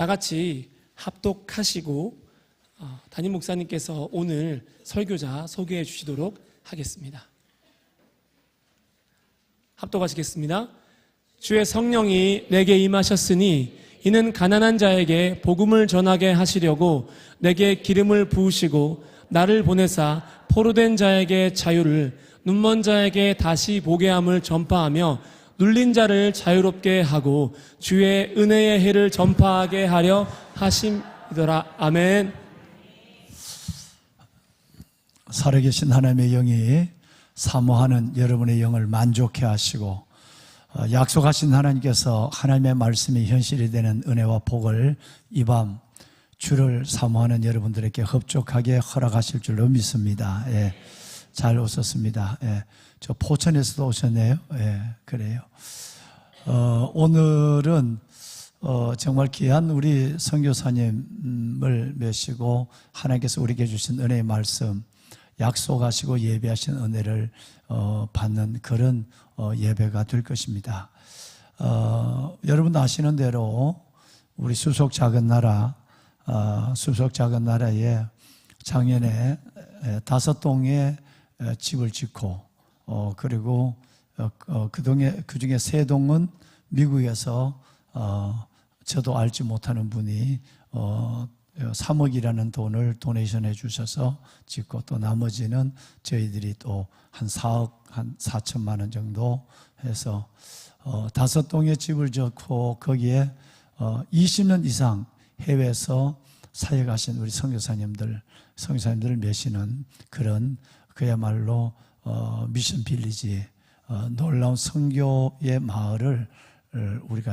다 같이 합독하시고 담임 목사님께서 오늘 설교자 소개해 주시도록 하겠습니다. 합독하시겠습니다. 주의 성령이 내게 임하셨으니 이는 가난한 자에게 복음을 전하게 하시려고 내게 기름을 부으시고 나를 보내사 포로된 자에게 자유를, 눈먼 자에게 다시 보게 함을 전파하며 눌린 자를 자유롭게 하고 주의 은혜의 해를 전파하게 하려 하심이더라. 아멘. 살아계신 하나님의 영이 사모하는 여러분의 영을 만족해 하시고 약속하신 하나님께서 하나님의 말씀이 현실이 되는 은혜와 복을 이 밤 주를 사모하는 여러분들에게 흡족하게 허락하실 줄로 믿습니다. 예, 잘 오셨습니다. 예, 저 포천에서도 오셨네요. 예, 그래요. 오늘은 정말 귀한 우리 선교사님을 모시고 하나님께서 우리에게 주신 은혜의 말씀, 약속하시고 예배하신 은혜를 받는 그런 예배가 될 것입니다. 여러분도 아시는 대로 우리 수속 작은 나라에 작년에 5동의 집을 짓고 그리고 그 중에 3동은 미국에서 저도 알지 못하는 분이 3억이라는 돈을 도네이션 해 주셔서 짓고, 또 나머지는 저희들이 또 한 4억 한 4천만 원 정도 해서 5동의 집을 짓고 거기에 20년 이상 해외에서 사역하신 우리 선교사님들을 메시는 그런 그야말로 미션 빌리지, 놀라운 선교의 마을을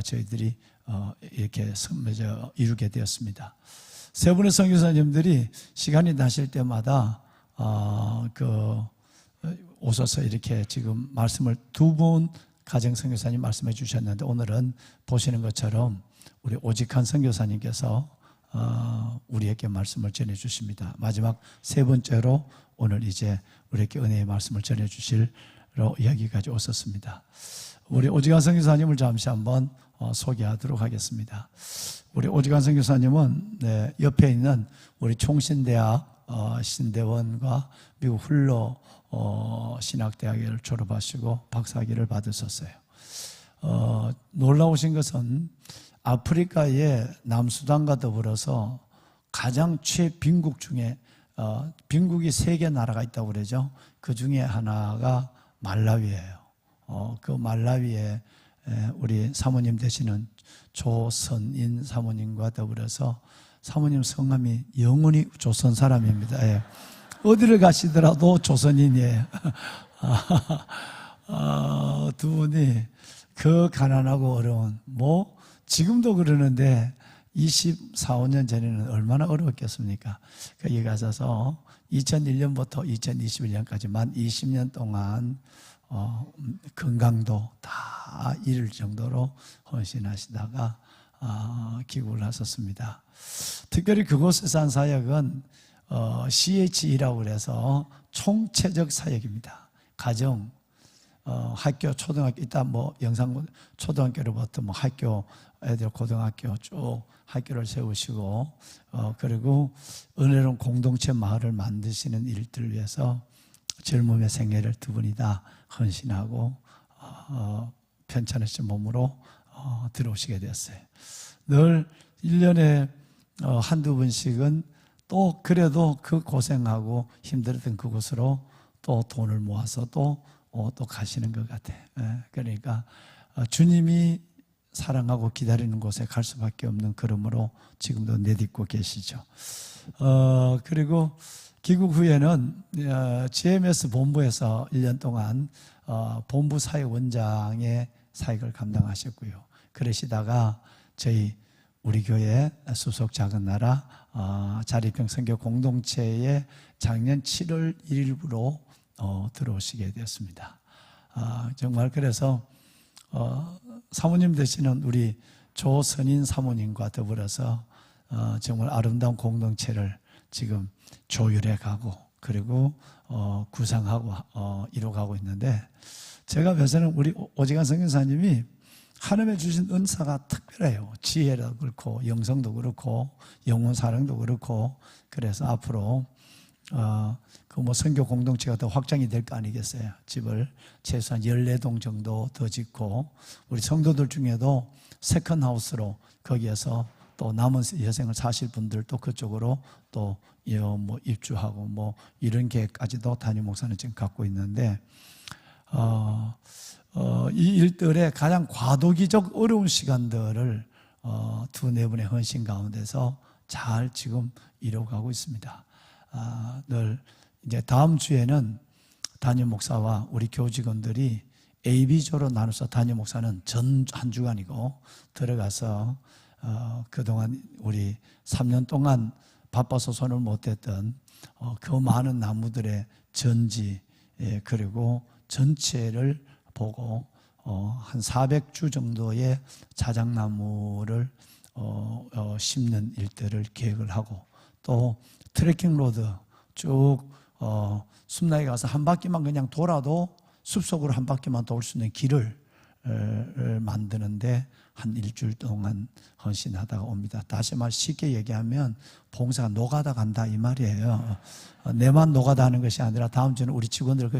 저희들이 이렇게 이루게 되었습니다. 세 분의 선교사님들이 시간이 나실 때마다 오셔서 이렇게 지금 말씀을 2분 가정 선교사님 말씀해 주셨는데, 오늘은 보시는 것처럼 우리 오직한 선교사님께서 우리에게 말씀을 전해 주십니다. 마지막 3번째로 오늘 이제 우리에게 은혜의 말씀을 전해 주시러 여기까지 오셨습니다. 우리 오직한 선교사님을 잠시 한번 소개하도록 하겠습니다. 우리 오직한 선교사님은 옆에 있는 우리 총신대학 신대원과 미국 훌러 신학대학을 졸업하시고 박사학위를 받으셨어요. 놀라우신 것은 아프리카의 남수단과 더불어서 가장 최빈국 중에 빈국이 3개 나라가 있다고 그러죠. 그 중에 하나가 말라위예요. 그 말라위에 우리 사모님 되시는 조선인 사모님과 더불어서, 사모님 성함이 영원히 조선 사람입니다. 예. 어디를 가시더라도 조선인이에요. 두 분이 그 가난하고 어려운, 지금도 그러는데 24, 5년 전에는 얼마나 어려웠겠습니까? 거기 가셔서 2001년부터 2021년까지 만 20년 동안 건강도 다 잃을 정도로 헌신하시다가 귀국을 하셨습니다. 특별히 그곳에서 한 사역은 CHE라고 그래서 총체적 사역입니다. 가정, 학교, 초등학교, 이따 영상 초등학교로부터 학교, 애들 고등학교 쭉 학교를 세우시고, 그리고 은혜로운 공동체 마을을 만드시는 일들을 위해서 젊음의 생애를 2분이 다 헌신하고 편찮으신 몸으로 들어오시게 되었어요. 늘 1년에 한두 번씩은 또 그래도 그 고생하고 힘들었던 그곳으로 또 돈을 모아서 또 가시는 것 같아요. 그러니까 주님이 사랑하고 기다리는 곳에 갈 수밖에 없는 그러므로 지금도 내딛고 계시죠. 그리고 귀국 후에는 GMS 본부에서 1년 동안 본부 사역원장의 사역을 감당하셨고요. 그러시다가 우리 교회 수속 작은 나라 자립형 선교 공동체에 작년 7월 1일부로 들어오시게 되었습니다. 정말 그래서 사모님 되시는 우리 조선인 사모님과 더불어서 정말 아름다운 공동체를 지금 조율해 가고, 그리고 구상하고 이루어가고 있는데, 제가 봐서는 우리 오직한 선교사님이 하나님의 주신 은사가 특별해요. 지혜도 그렇고 영성도 그렇고 영혼 사랑도 그렇고. 그래서 앞으로 그 뭐 선교 공동체가 더 확장이 될 거 아니겠어요? 집을 최소한 14동 정도 더 짓고 우리 성도들 중에도 세컨하우스로 거기에서 또 남은 여생을 사실 분들 또 그쪽으로 또 뭐 입주하고 뭐 이런 계획까지도 담임 목사는 지금 갖고 있는데 이 일들의 가장 과도기적 어려운 시간들을 두네 분의 헌신 가운데서 잘 지금 이뤄가고 있습니다. 늘 이제 다음 주에는 담임 목사와 우리 교직원들이 AB조로 나눠서 담임 목사는 전 한 주간이고 들어가서 그동안 우리 3년 동안 바빠서 손을 못 댔던 그 많은 나무들의 전지 그리고 전체를 보고 한 400주 정도의 자작나무를 심는 일들을 계획을 하고 또 트레킹 로드 쭉 숲나에 가서 한 바퀴만 그냥 돌아도 숲속으로 한 바퀴만 돌 수 있는 길을 만드는데 한 일주일 동안 헌신하다가 옵니다. 다시 말 쉽게 얘기하면 봉사가 노가다 간다 이 말이에요. 내만 노가다 하는 것이 아니라 다음 주는 우리 직원들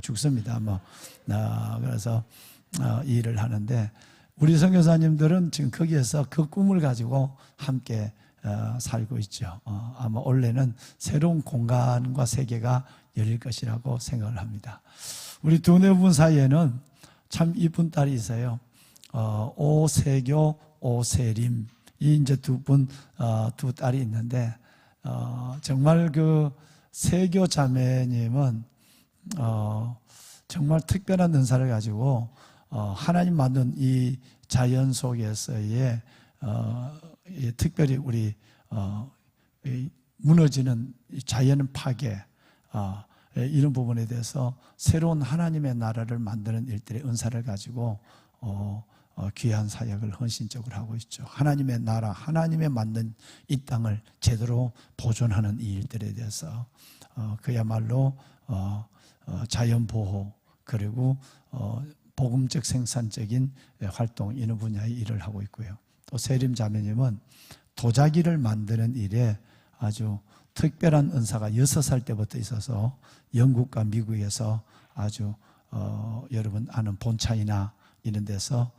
죽습니다. 그래서 이 일을 하는데 우리 선교사님들은 지금 거기에서 그 꿈을 가지고 함께 살고 있죠. 아마 올해는 새로운 공간과 세계가 열릴 것이라고 생각을 합니다. 우리 두네 분 사이에는 참 이쁜 딸이 있어요. 오세교, 오세림. 이 이제 두 딸이 있는데, 정말 그 세교 자매님은, 정말 특별한 은사를 가지고, 하나님 만든 이 자연 속에서의, 특별히 우리, 무너지는 자연 파괴, 이런 부분에 대해서 새로운 하나님의 나라를 만드는 일들의 은사를 가지고 귀한 사역을 헌신적으로 하고 있죠. 하나님의 나라, 하나님의 만든 이 땅을 제대로 보존하는 이 일들에 대해서 그야말로 자연보호 그리고 복음적 생산적인 활동 이런 분야의 일을 하고 있고요. 또 세림 자매님은 도자기를 만드는 일에 아주 특별한 은사가 6살 때부터 있어서 영국과 미국에서 아주 여러분 아는 본차이나 이런 데서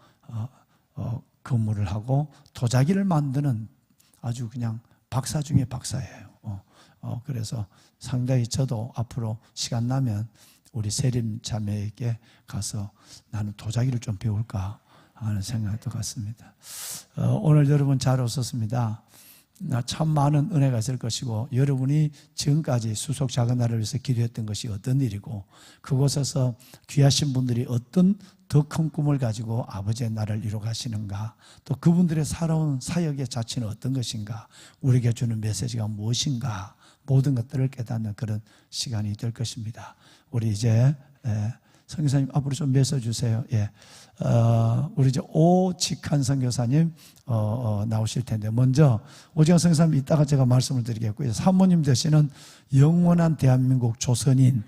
근무를 하고 도자기를 만드는 아주 그냥 박사 중에 박사예요. 그래서 상당히 저도 앞으로 시간 나면 우리 세림 자매에게 가서 나는 도자기를 좀 배울까 하는 생각도 같습니다. 오늘 여러분 잘 오셨습니다. 참 많은 은혜가 있을 것이고 여러분이 지금까지 수속 작은 나라를 위해서 기도했던 것이 어떤 일이고 그곳에서 귀하신 분들이 어떤 더 큰 꿈을 가지고 아버지의 나라를 이루어 가시는가 또 그분들의 살아온 사역의 자체는 어떤 것인가 우리에게 주는 메시지가 무엇인가 모든 것들을 깨닫는 그런 시간이 될 것입니다. 우리 이제 선교사님 앞으로 좀 메셔주세요. 우리 이제 오직한 선교사님 나오실 텐데 먼저 오직한 선교사님 이따가 제가 말씀을 드리겠고요. 사모님 되시는 영원한 대한민국 조선인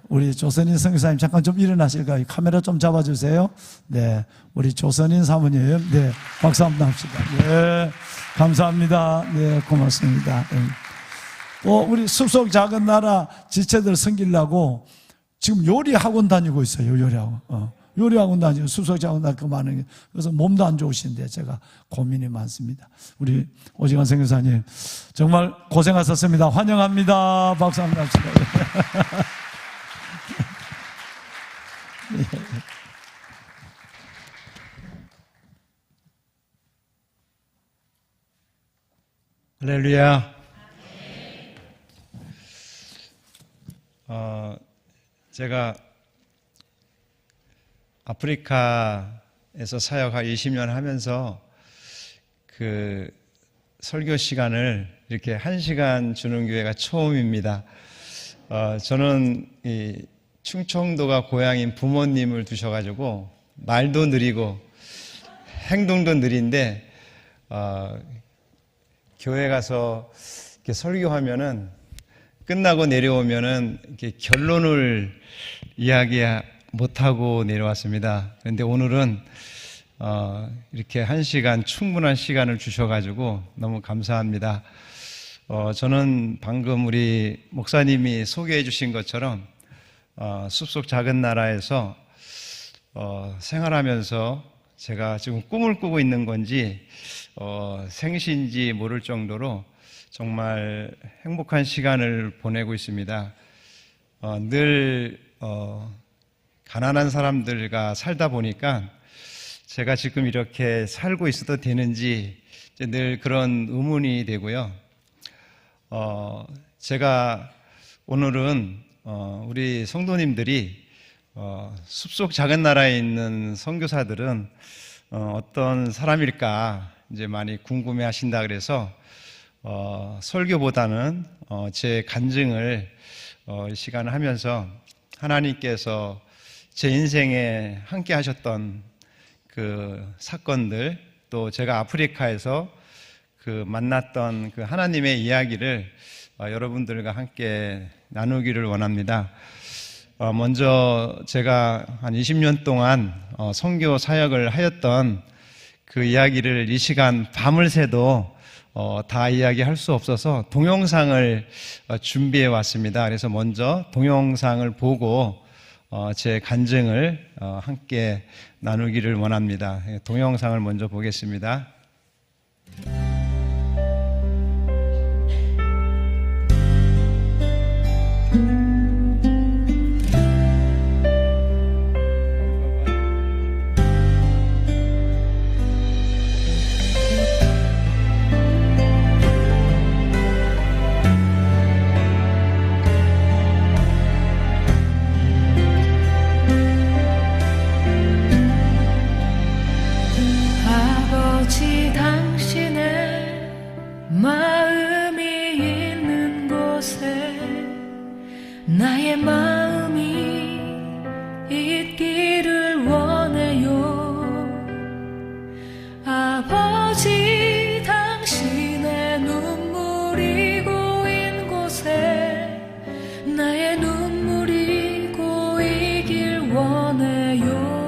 우리 조선인 선교사님 잠깐 좀 일어나실까요? 카메라 좀 잡아주세요. 네, 우리 조선인 사모님, 네, 박수 한번 합시다. 네, 감사합니다. 네, 고맙습니다. 또 우리 숲속 작은 나라 지체들 섬기려고 지금 요리 학원 다니고 있어요. 요리 학원. 요리 학원 다니고 숲속 작은 나라 그 많은 게 그래서 몸도 안 좋으신데 제가 고민이 많습니다. 우리 오직한 선교사님 정말 고생하셨습니다. 환영합니다. 박수 한번 합시다. 할렐루야. 제가 아프리카에서 사역을 20년 하면서 그 설교 시간을 이렇게 1시간 주는 교회가 처음입니다. 저는 이 충청도가 고향인 부모님을 두셔가지고 말도 느리고 행동도 느린데 교회 가서 이렇게 설교하면은 끝나고 내려오면은 이렇게 결론을 이야기 못하고 내려왔습니다. 그런데 오늘은 이렇게 1시간 충분한 시간을 주셔가지고 너무 감사합니다. 저는 방금 우리 목사님이 소개해 주신 것처럼 숲속 작은 나라에서 생활하면서 제가 지금 꿈을 꾸고 있는 건지 생시인지 모를 정도로 정말 행복한 시간을 보내고 있습니다. 늘 가난한 사람들과 살다 보니까 제가 지금 이렇게 살고 있어도 되는지 늘 그런 의문이 되고요. 제가 오늘은 우리 성도님들이 숲속 작은 나라에 있는 선교사들은 어떤 사람일까 이제 많이 궁금해 하신다 그래서 설교보다는 제 간증을 이 시간을 하면서 하나님께서 제 인생에 함께 하셨던 그 사건들, 또 제가 아프리카에서 그 만났던 그 하나님의 이야기를 여러분들과 함께 나누기를 원합니다. 먼저 제가 한 20년 동안 선교 사역을 하였던 그 이야기를 이 시간 밤을 새도 다 이야기할 수 없어서 동영상을 준비해 왔습니다. 그래서 먼저 동영상을 보고 제 간증을 함께 나누기를 원합니다. 동영상을 먼저 보겠습니다. 아버지 당신의 마음이 있는 곳에 나의 마음이 있기를 원해요. 아버지 당신의 눈물이 고인 곳에 나의 눈물이 고이길 원해요.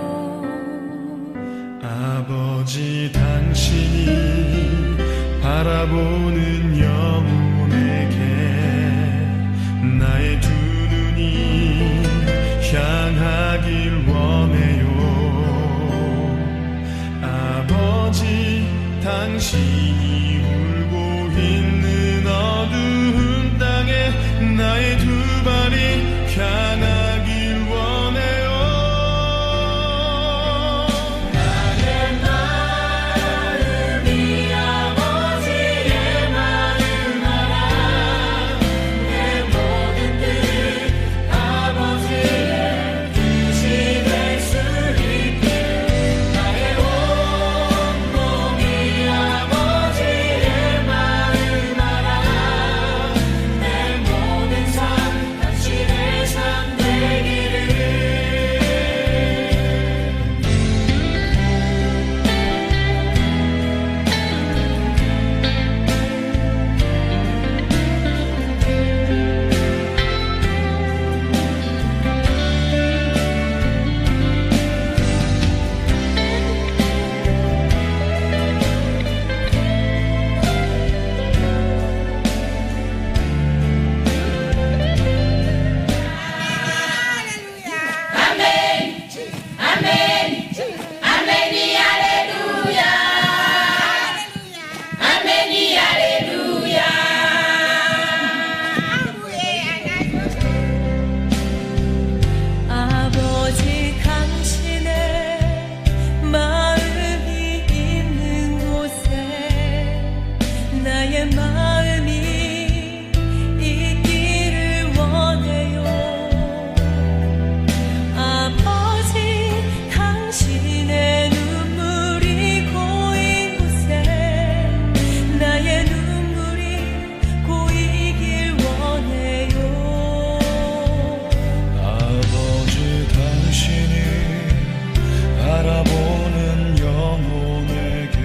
아버지 당신이 바라보는 영혼에게 나의 두 눈이 향하길 원해요. 아버지 당신이 울고 있는 어두운 땅에 나의 두 발이 향하길 원해요. 아버지 당신의 마음이 있는 곳에 나의 마음이 있기를 원해요. 아버지 당신의 눈물이 고인 곳에 나의 눈물이 고이길 원해요. 아버지 당신이 바라보는 영혼에게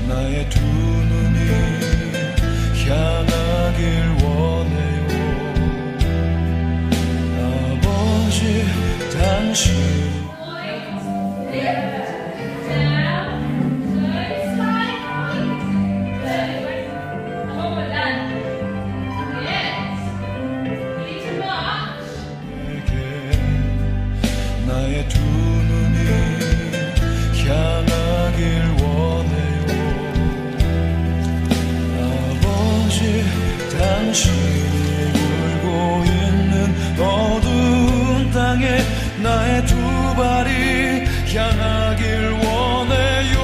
나의 두 눈이 향하길 원해요. 아버지 당신 불길이 울고 있는 어두운 땅에 나의 두 발이 향하길 원해요.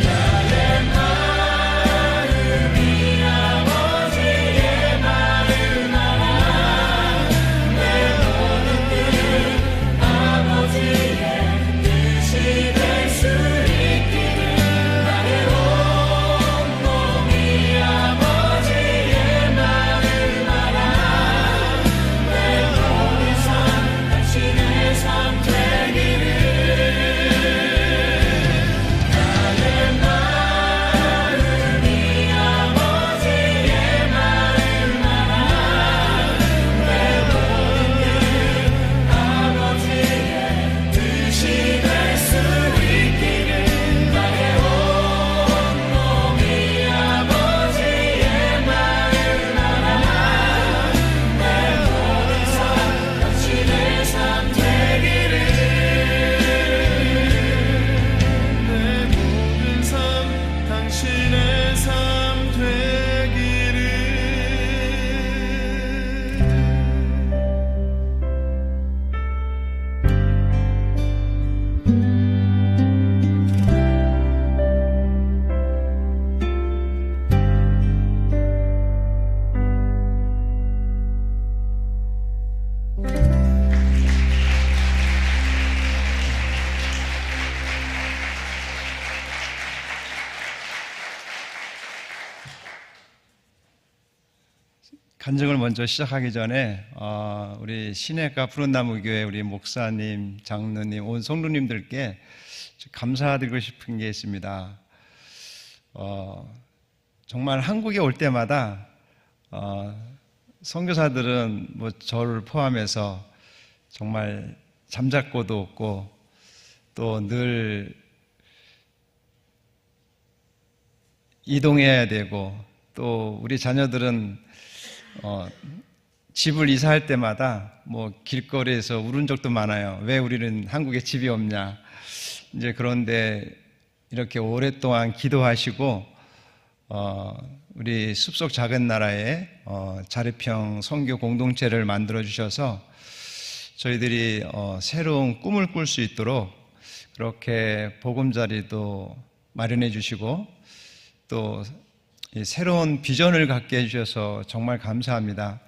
나의 마음이 아버지의 마음 알아. 내 모든 뜻 아버지의 뜻이 될 수 있기를. 나의 온몸이 아버지의 마음 알아. 내 모든 삶 당신의 삶 되기를. 나의 마음이 아버지의 마음 알아. 내 모든 뜻 아버지의 뜻이 될 수 있기를. 나의 온몸이 아버지의 마음 알아. 내 모든 삶 당신의 삶 되기를. 내 모든 삶 당신의 삶 되기를. 간증을 먼저 시작하기 전에 우리 신해가 푸른나무교회 우리 목사님, 장로님, 온 성도님들께 감사드리고 싶은 게 있습니다. 정말 한국에 올 때마다 선교사들은 뭐 저를 포함해서 정말 잠자코도 없고 또 늘 이동해야 되고 또 우리 자녀들은 집을 이사할 때마다 뭐 길거리에서 울은 적도 많아요. 왜 우리는 한국에 집이 없냐. 이제 그런데 이렇게 오랫동안 기도하시고 우리 숲속 작은 나라에 자립형 선교 공동체를 만들어 주셔서 저희들이 새로운 꿈을 꿀 수 있도록 그렇게 보금자리도 마련해 주시고 또 새로운 비전을 갖게 해주셔서 정말 감사합니다.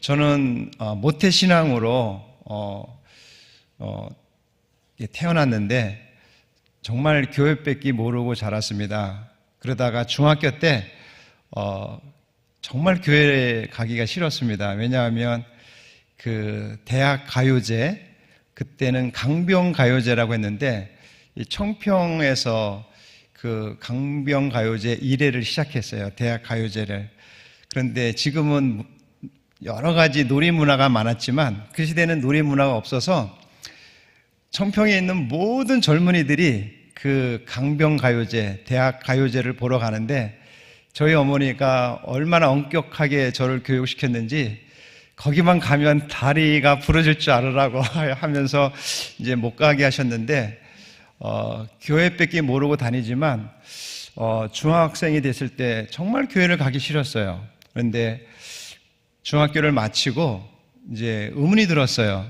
저는 모태신앙으로 태어났는데 정말 교회밖에 모르고 자랐습니다. 그러다가 중학교 때 정말 교회에 가기가 싫었습니다. 왜냐하면 그 대학 가요제, 그때는 강병가요제라고 했는데 이 청평에서 그 강병가요제 1회를 시작했어요. 대학 가요제를. 그런데 지금은 여러 가지 놀이문화가 많았지만 그 시대는 놀이문화가 없어서 청평에 있는 모든 젊은이들이 그 강병가요제, 대학 가요제를 보러 가는데 저희 어머니가 얼마나 엄격하게 저를 교육시켰는지 거기만 가면 다리가 부러질 줄 알으라고 하면서 이제 못 가게 하셨는데 교회밖에 모르고 다니지만 중학생이 됐을 때 정말 교회를 가기 싫었어요. 그런데 중학교를 마치고 이제 의문이 들었어요.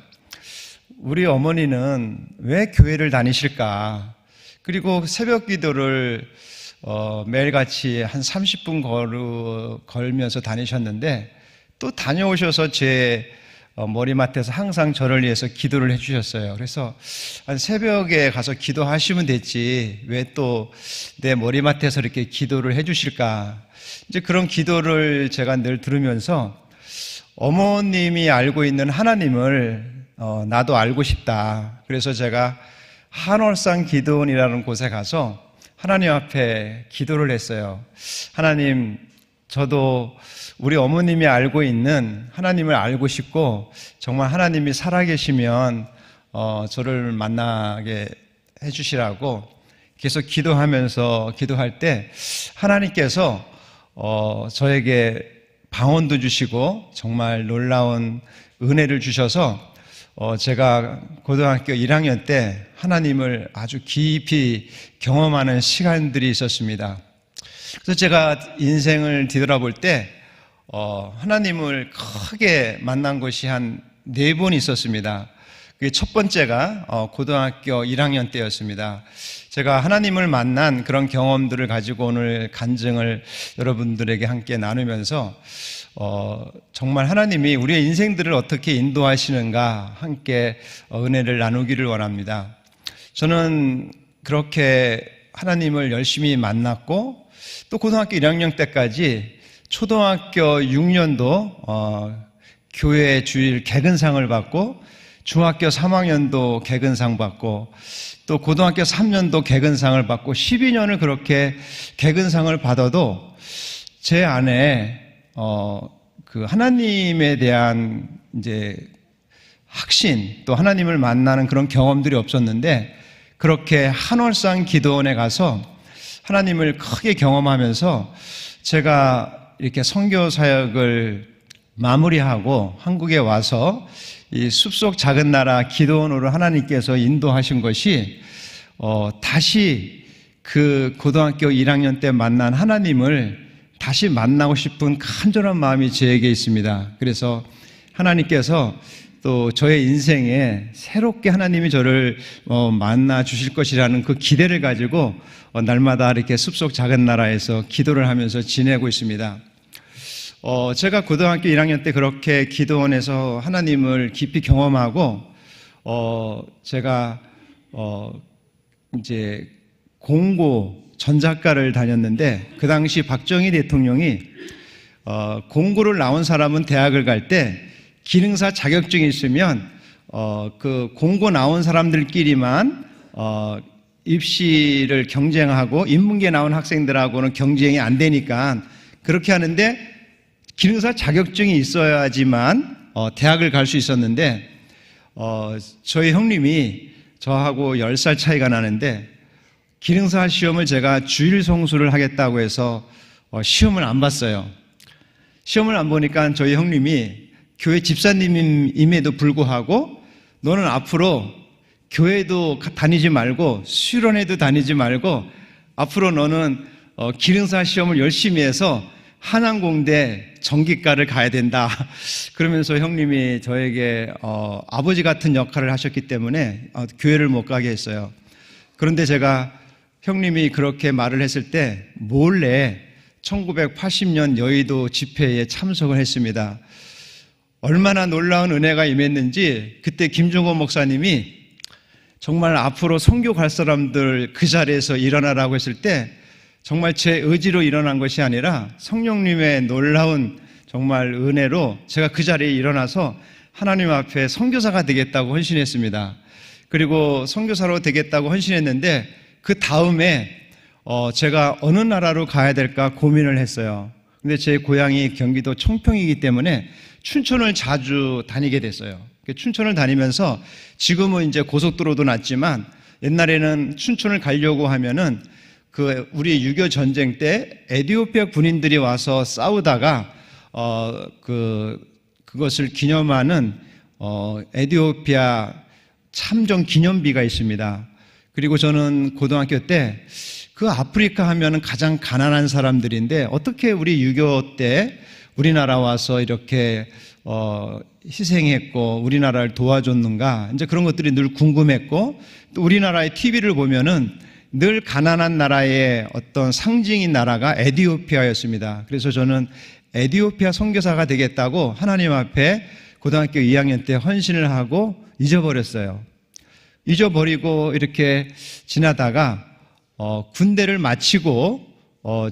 우리 어머니는 왜 교회를 다니실까? 그리고 새벽 기도를 매일같이 한 30분 걸면서 다니셨는데 또 다녀오셔서 제 머리맡에서 항상 저를 위해서 기도를 해주셨어요. 그래서 새벽에 가서 기도하시면 됐지 왜 또 내 머리맡에서 이렇게 기도를 해주실까. 이제 그런 기도를 제가 늘 들으면서 어머님이 알고 있는 하나님을 나도 알고 싶다. 그래서 제가 한월산 기도원이라는 곳에 가서 하나님 앞에 기도를 했어요. 하나님, 저도 우리 어머님이 알고 있는 하나님을 알고 싶고 정말 하나님이 살아계시면 저를 만나게 해주시라고 계속 기도하면서 기도할 때 하나님께서 저에게 방언도 주시고 정말 놀라운 은혜를 주셔서 제가 고등학교 1학년 때 하나님을 아주 깊이 경험하는 시간들이 있었습니다. 그래서 제가 인생을 뒤돌아볼 때 하나님을 크게 만난 것이 한 4번 있었습니다. 그게 첫 번째가 고등학교 1학년 때였습니다. 제가 하나님을 만난 그런 경험들을 가지고 오늘 간증을 여러분들에게 함께 나누면서 정말 하나님이 우리의 인생들을 어떻게 인도하시는가 함께 은혜를 나누기를 원합니다. 저는 그렇게 하나님을 열심히 만났고 또 고등학교 1학년 때까지 초등학교 6년도 교회 주일 개근상을 받고 중학교 3학년도 개근상 받고 또 고등학교 3년도 개근상을 받고 12년을 그렇게 개근상을 받아도 제 안에 그 하나님에 대한 이제 확신 또 하나님을 만나는 그런 경험들이 없었는데 그렇게 한월산 기도원에 가서 하나님을 크게 경험하면서 제가 이렇게 선교 사역을 마무리하고 한국에 와서 이 숲속 작은 나라 기도원으로 하나님께서 인도하신 것이 다시 그 고등학교 1학년 때 만난 하나님을 다시 만나고 싶은 간절한 마음이 저에게 있습니다. 그래서 하나님께서 또 저의 인생에 새롭게 하나님이 저를 만나 주실 것이라는 그 기대를 가지고 날마다 이렇게 숲속 작은 나라에서 기도를 하면서 지내고 있습니다. 제가 고등학교 1학년 때 그렇게 기도원에서 하나님을 깊이 경험하고 제가 이제 공고 전작가를 다녔는데 그 당시 박정희 대통령이 공고를 나온 사람은 대학을 갈 때 기능사 자격증이 있으면 그 공고 나온 사람들끼리만 입시를 경쟁하고 인문계 나온 학생들하고는 경쟁이 안 되니까 그렇게 하는데 기능사 자격증이 있어야지만 대학을 갈 수 있었는데 저희 형님이 저하고 10살 차이가 나는데 기능사 시험을 제가 주일 성수를 하겠다고 해서 시험을 안 봤어요. 시험을 안 보니까 저희 형님이 교회 집사님임에도 불구하고 너는 앞으로 교회도 다니지 말고 수련회도 다니지 말고 앞으로 너는 기능사 시험을 열심히 해서 한양공대 전기과를 가야 된다. 그러면서 형님이 저에게 아버지 같은 역할을 하셨기 때문에 교회를 못 가게 했어요. 그런데 제가 형님이 그렇게 말을 했을 때 몰래 1980년 여의도 집회에 참석을 했습니다. 얼마나 놀라운 은혜가 임했는지 그때 김종호 목사님이 정말 앞으로 선교 갈 사람들 그 자리에서 일어나라고 했을 때 정말 제 의지로 일어난 것이 아니라 성령님의 놀라운 정말 은혜로 제가 그 자리에 일어나서 하나님 앞에 선교사가 되겠다고 헌신했습니다. 그리고 선교사로 되겠다고 헌신했는데 그 다음에 제가 어느 나라로 가야 될까 고민을 했어요. 근데 제 고향이 경기도 청평이기 때문에 춘천을 자주 다니게 됐어요. 춘천을 다니면서 지금은 이제 고속도로도 났지만 옛날에는 춘천을 가려고 하면은 그 우리 6.25 전쟁 때 에티오피아 군인들이 와서 싸우다가 그것을 기념하는 에티오피아 참전 기념비가 있습니다. 그리고 저는 고등학교 때 그 아프리카 하면은 가장 가난한 사람들인데 어떻게 우리 6.25 때 우리나라 와서 이렇게 희생했고 우리나라를 도와줬는가 이제 그런 것들이 늘 궁금했고 또 우리나라의 TV를 보면은 늘 가난한 나라의 어떤 상징인 나라가 에티오피아였습니다. 그래서 저는 에티오피아 선교사가 되겠다고 하나님 앞에 고등학교 2학년 때 헌신을 하고 잊어버렸어요. 잊어버리고 이렇게 지나다가 군대를 마치고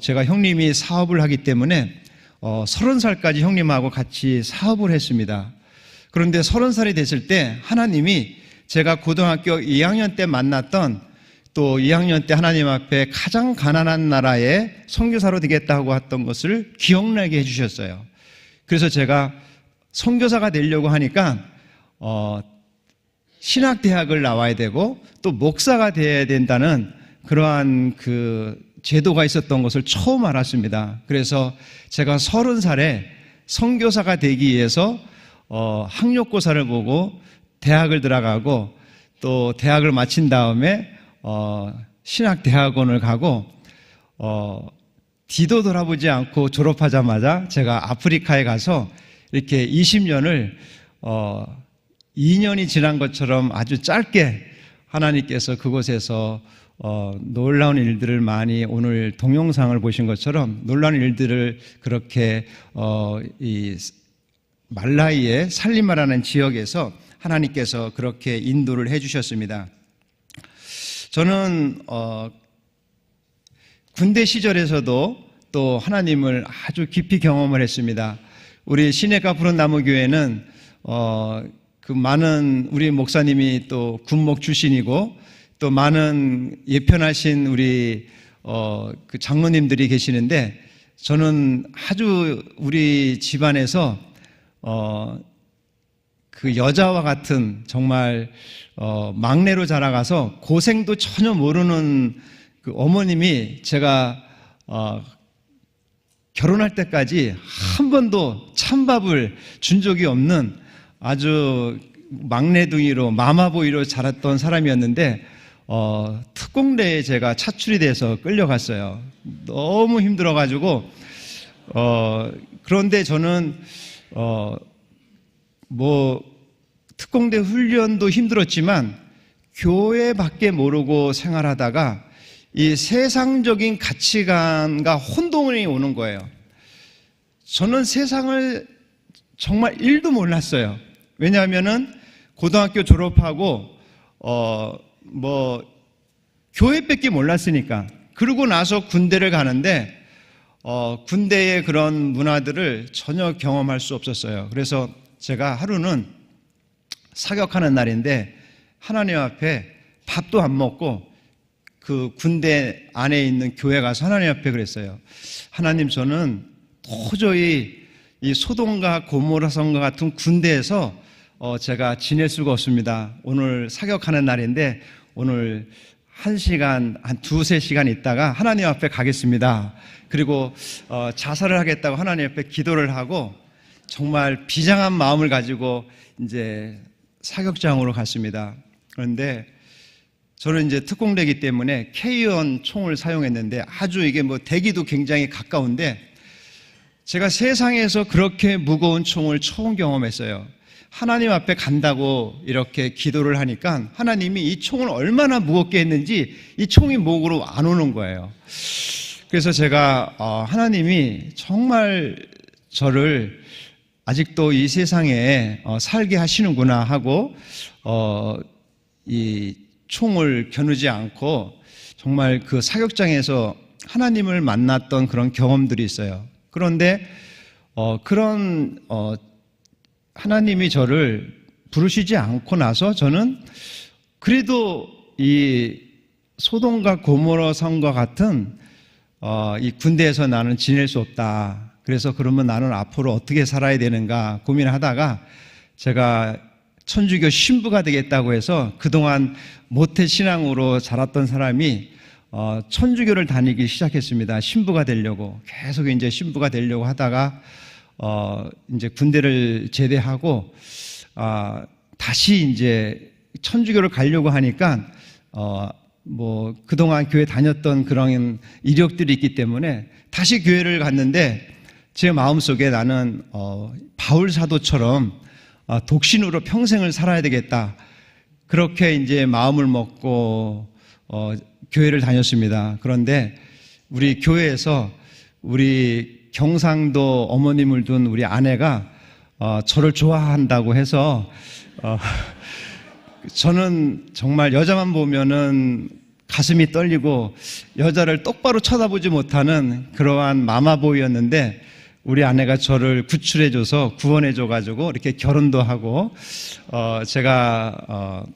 제가 형님이 사업을 하기 때문에 30살까지 형님하고 같이 사업을 했습니다. 그런데 30살이 됐을 때 하나님이 제가 고등학교 2학년 때 만났던 또 2학년 때 하나님 앞에 가장 가난한 나라의 선교사로 되겠다고 했던 것을 기억나게 해주셨어요. 그래서 제가 선교사가 되려고 하니까 신학대학을 나와야 되고 또 목사가 되어야 된다는 그러한 그 제도가 있었던 것을 처음 알았습니다. 그래서 제가 30살에 선교사가 되기 위해서 학력고사를 보고 대학을 들어가고 또 대학을 마친 다음에 신학대학원을 가고 뒤도 돌아보지 않고 졸업하자마자 제가 아프리카에 가서 이렇게 20년을 2년이 지난 것처럼 아주 짧게 하나님께서 그곳에서 놀라운 일들을 많이 오늘 동영상을 보신 것처럼 놀라운 일들을 그렇게 이 말라이의 살리마라는 지역에서 하나님께서 그렇게 인도를 해주셨습니다. 저는 군대 시절에서도 또 하나님을 아주 깊이 경험을 했습니다. 우리 시내가 푸른 나무 교회는 그 많은 우리 목사님이 또 군목 출신이고 또 많은 예편하신 우리 그 장로님들이 계시는데 저는 아주 우리 집안에서 그 여자와 같은 정말 막내로 자라가서 고생도 전혀 모르는 그 어머님이 제가 결혼할 때까지 한 번도 찬밥을 준 적이 없는 아주 막내둥이로 마마보이로 자랐던 사람이었는데 특공대에 제가 차출이 돼서 끌려갔어요. 너무 힘들어가지고 그런데 저는 특공대 훈련도 힘들었지만 교회밖에 모르고 생활하다가 이 세상적인 가치관과 혼동이 오는 거예요. 저는 세상을 정말 1도 몰랐어요. 왜냐하면은 고등학교 졸업하고 교회밖에 몰랐으니까. 그러고 나서 군대를 가는데 군대의 그런 문화들을 전혀 경험할 수 없었어요. 그래서 제가 하루는 사격하는 날인데 하나님 앞에 밥도 안 먹고 그 군대 안에 있는 교회 가서 하나님 앞에 그랬어요. 하나님, 저는 도저히 이 소돔과 고모라 성과 같은 군대에서 제가 지낼 수가 없습니다. 오늘 사격하는 날인데 오늘 1시간, 한 2-3시간 있다가 하나님 앞에 가겠습니다. 그리고 자살을 하겠다고 하나님 앞에 기도를 하고 정말 비장한 마음을 가지고 이제 사격장으로 갔습니다. 그런데 저는 이제 특공대이기 때문에 K1 총을 사용했는데 아주 이게 대기도 굉장히 가까운데 제가 세상에서 그렇게 무거운 총을 처음 경험했어요. 하나님 앞에 간다고 이렇게 기도를 하니까 하나님이 이 총을 얼마나 무겁게 했는지 이 총이 목으로 안 오는 거예요. 그래서 제가 하나님이 정말 저를 아직도 이 세상에 살게 하시는구나 하고 이 총을 겨누지 않고 정말 그 사격장에서 하나님을 만났던 그런 경험들이 있어요. 그런데 그런 하나님이 저를 부르시지 않고 나서 저는 그래도 이 소돔과 고모라 성과 같은 이 군대에서 나는 지낼 수 없다. 그래서 그러면 나는 앞으로 어떻게 살아야 되는가 고민하다가 제가 천주교 신부가 되겠다고 해서 그동안 모태 신앙으로 자랐던 사람이 천주교를 다니기 시작했습니다. 신부가 되려고 계속 이제 신부가 되려고 하다가 이제 군대를 제대하고 다시 이제 천주교를 가려고 하니까 그동안 교회 다녔던 그런 이력들이 있기 때문에 다시 교회를 갔는데 제 마음속에 나는 바울 사도처럼 독신으로 평생을 살아야 되겠다. 그렇게 이제 마음을 먹고 교회를 다녔습니다. 그런데 우리 교회에서 우리 경상도 어머님을 둔 우리 아내가 저를 좋아한다고 해서 저는 정말 여자만 보면은 가슴이 떨리고 여자를 똑바로 쳐다보지 못하는 그러한 마마보이였는데 우리 아내가 저를 구출해줘서 구원해줘가지고 이렇게 결혼도 하고 제가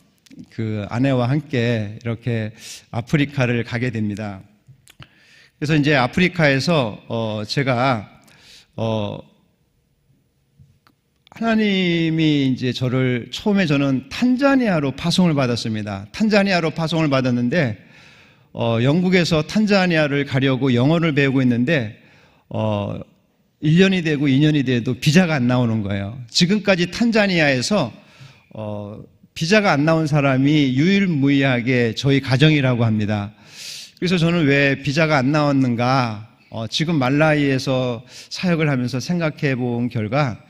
그 아내와 함께 이렇게 아프리카를 가게 됩니다. 그래서 이제 아프리카에서 제가 하나님이 이제 저를 처음에 저는 탄자니아로 파송을 받았습니다. 탄자니아로 파송을 받았는데 영국에서 탄자니아를 가려고 영어를 배우고 있는데 1년이 되고 2년이 돼도 비자가 안 나오는 거예요. 지금까지 탄자니아에서 비자가 안 나온 사람이 유일무이하게 저희 가정이라고 합니다. 그래서 저는 왜 비자가 안 나왔는가, 지금 말라위에서 사역을 하면서 생각해 본 결과,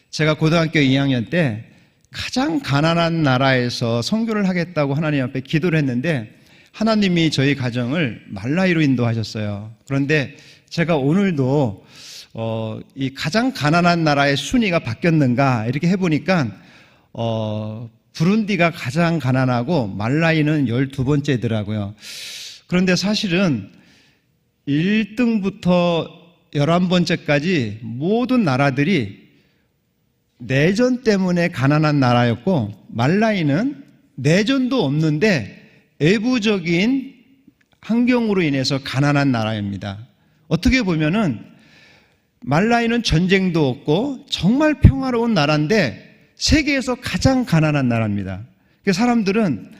제가 고등학교 2학년 때 가장 가난한 나라에서 선교를 하겠다고 하나님 앞에 기도를 했는데 하나님이 저희 가정을 말라위로 인도하셨어요. 그런데 제가 오늘도 이 가장 가난한 나라의 순위가 바뀌었는가 이렇게 해보니까 부룬디가 가장 가난하고 말라위는 12번째더라고요. 그런데 사실은 1등부터 11번째까지 모든 나라들이 내전 때문에 가난한 나라였고, 말라위는 내전도 없는데 외부적인 환경으로 인해서 가난한 나라입니다. 어떻게 보면은 말라위는 전쟁도 없고 정말 평화로운 나라인데 세계에서 가장 가난한 나라입니다. 그래서 사람들은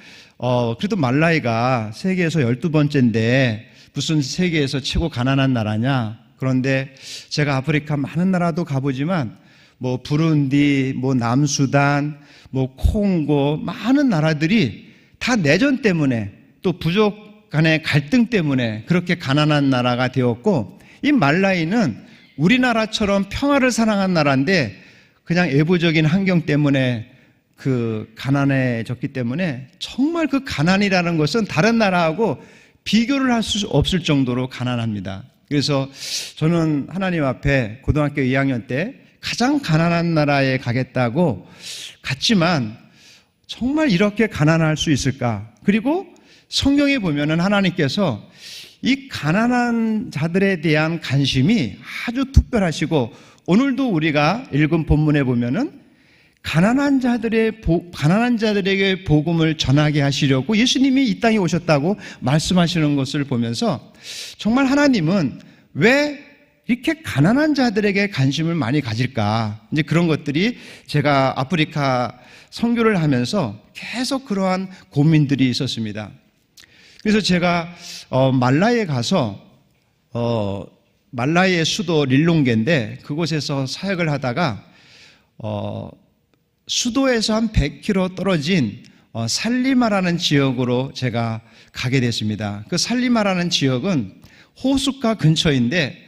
그래도 말라위가 세계에서 12번째인데 무슨 세계에서 최고 가난한 나라냐. 그런데 제가 아프리카 많은 나라도 가보지만 뭐 부룬디, 뭐 남수단, 뭐 콩고 많은 나라들이 다 내전 때문에 또 부족 간의 갈등 때문에 그렇게 가난한 나라가 되었고, 이 말라위는 우리나라처럼 평화를 사랑한 나라인데 그냥 외부적인 환경 때문에 그 가난해졌기 때문에 정말 그 가난이라는 것은 다른 나라하고 비교를 할 수 없을 정도로 가난합니다. 그래서 저는 하나님 앞에 고등학교 2학년 때 가장 가난한 나라에 가겠다고 갔지만 정말 이렇게 가난할 수 있을까? 그리고 성경에 보면은 하나님께서 이 가난한 자들에 대한 관심이 아주 특별하시고, 오늘도 우리가 읽은 본문에 보면은 가난한 자들에게 복음을 전하게 하시려고 예수님이 이 땅에 오셨다고 말씀하시는 것을 보면서 정말 하나님은 왜 이렇게 가난한 자들에게 관심을 많이 가질까? 이제 그런 것들이 제가 아프리카 선교를 하면서 계속 그러한 고민들이 있었습니다. 그래서 제가 말라위에 가서 말라위의 수도 릴롱게인데 그곳에서 사역을 하다가 수도에서 한 100km 떨어진 살리마라는 지역으로 제가 가게 됐습니다. 그 살리마라는 지역은 호숫가 근처인데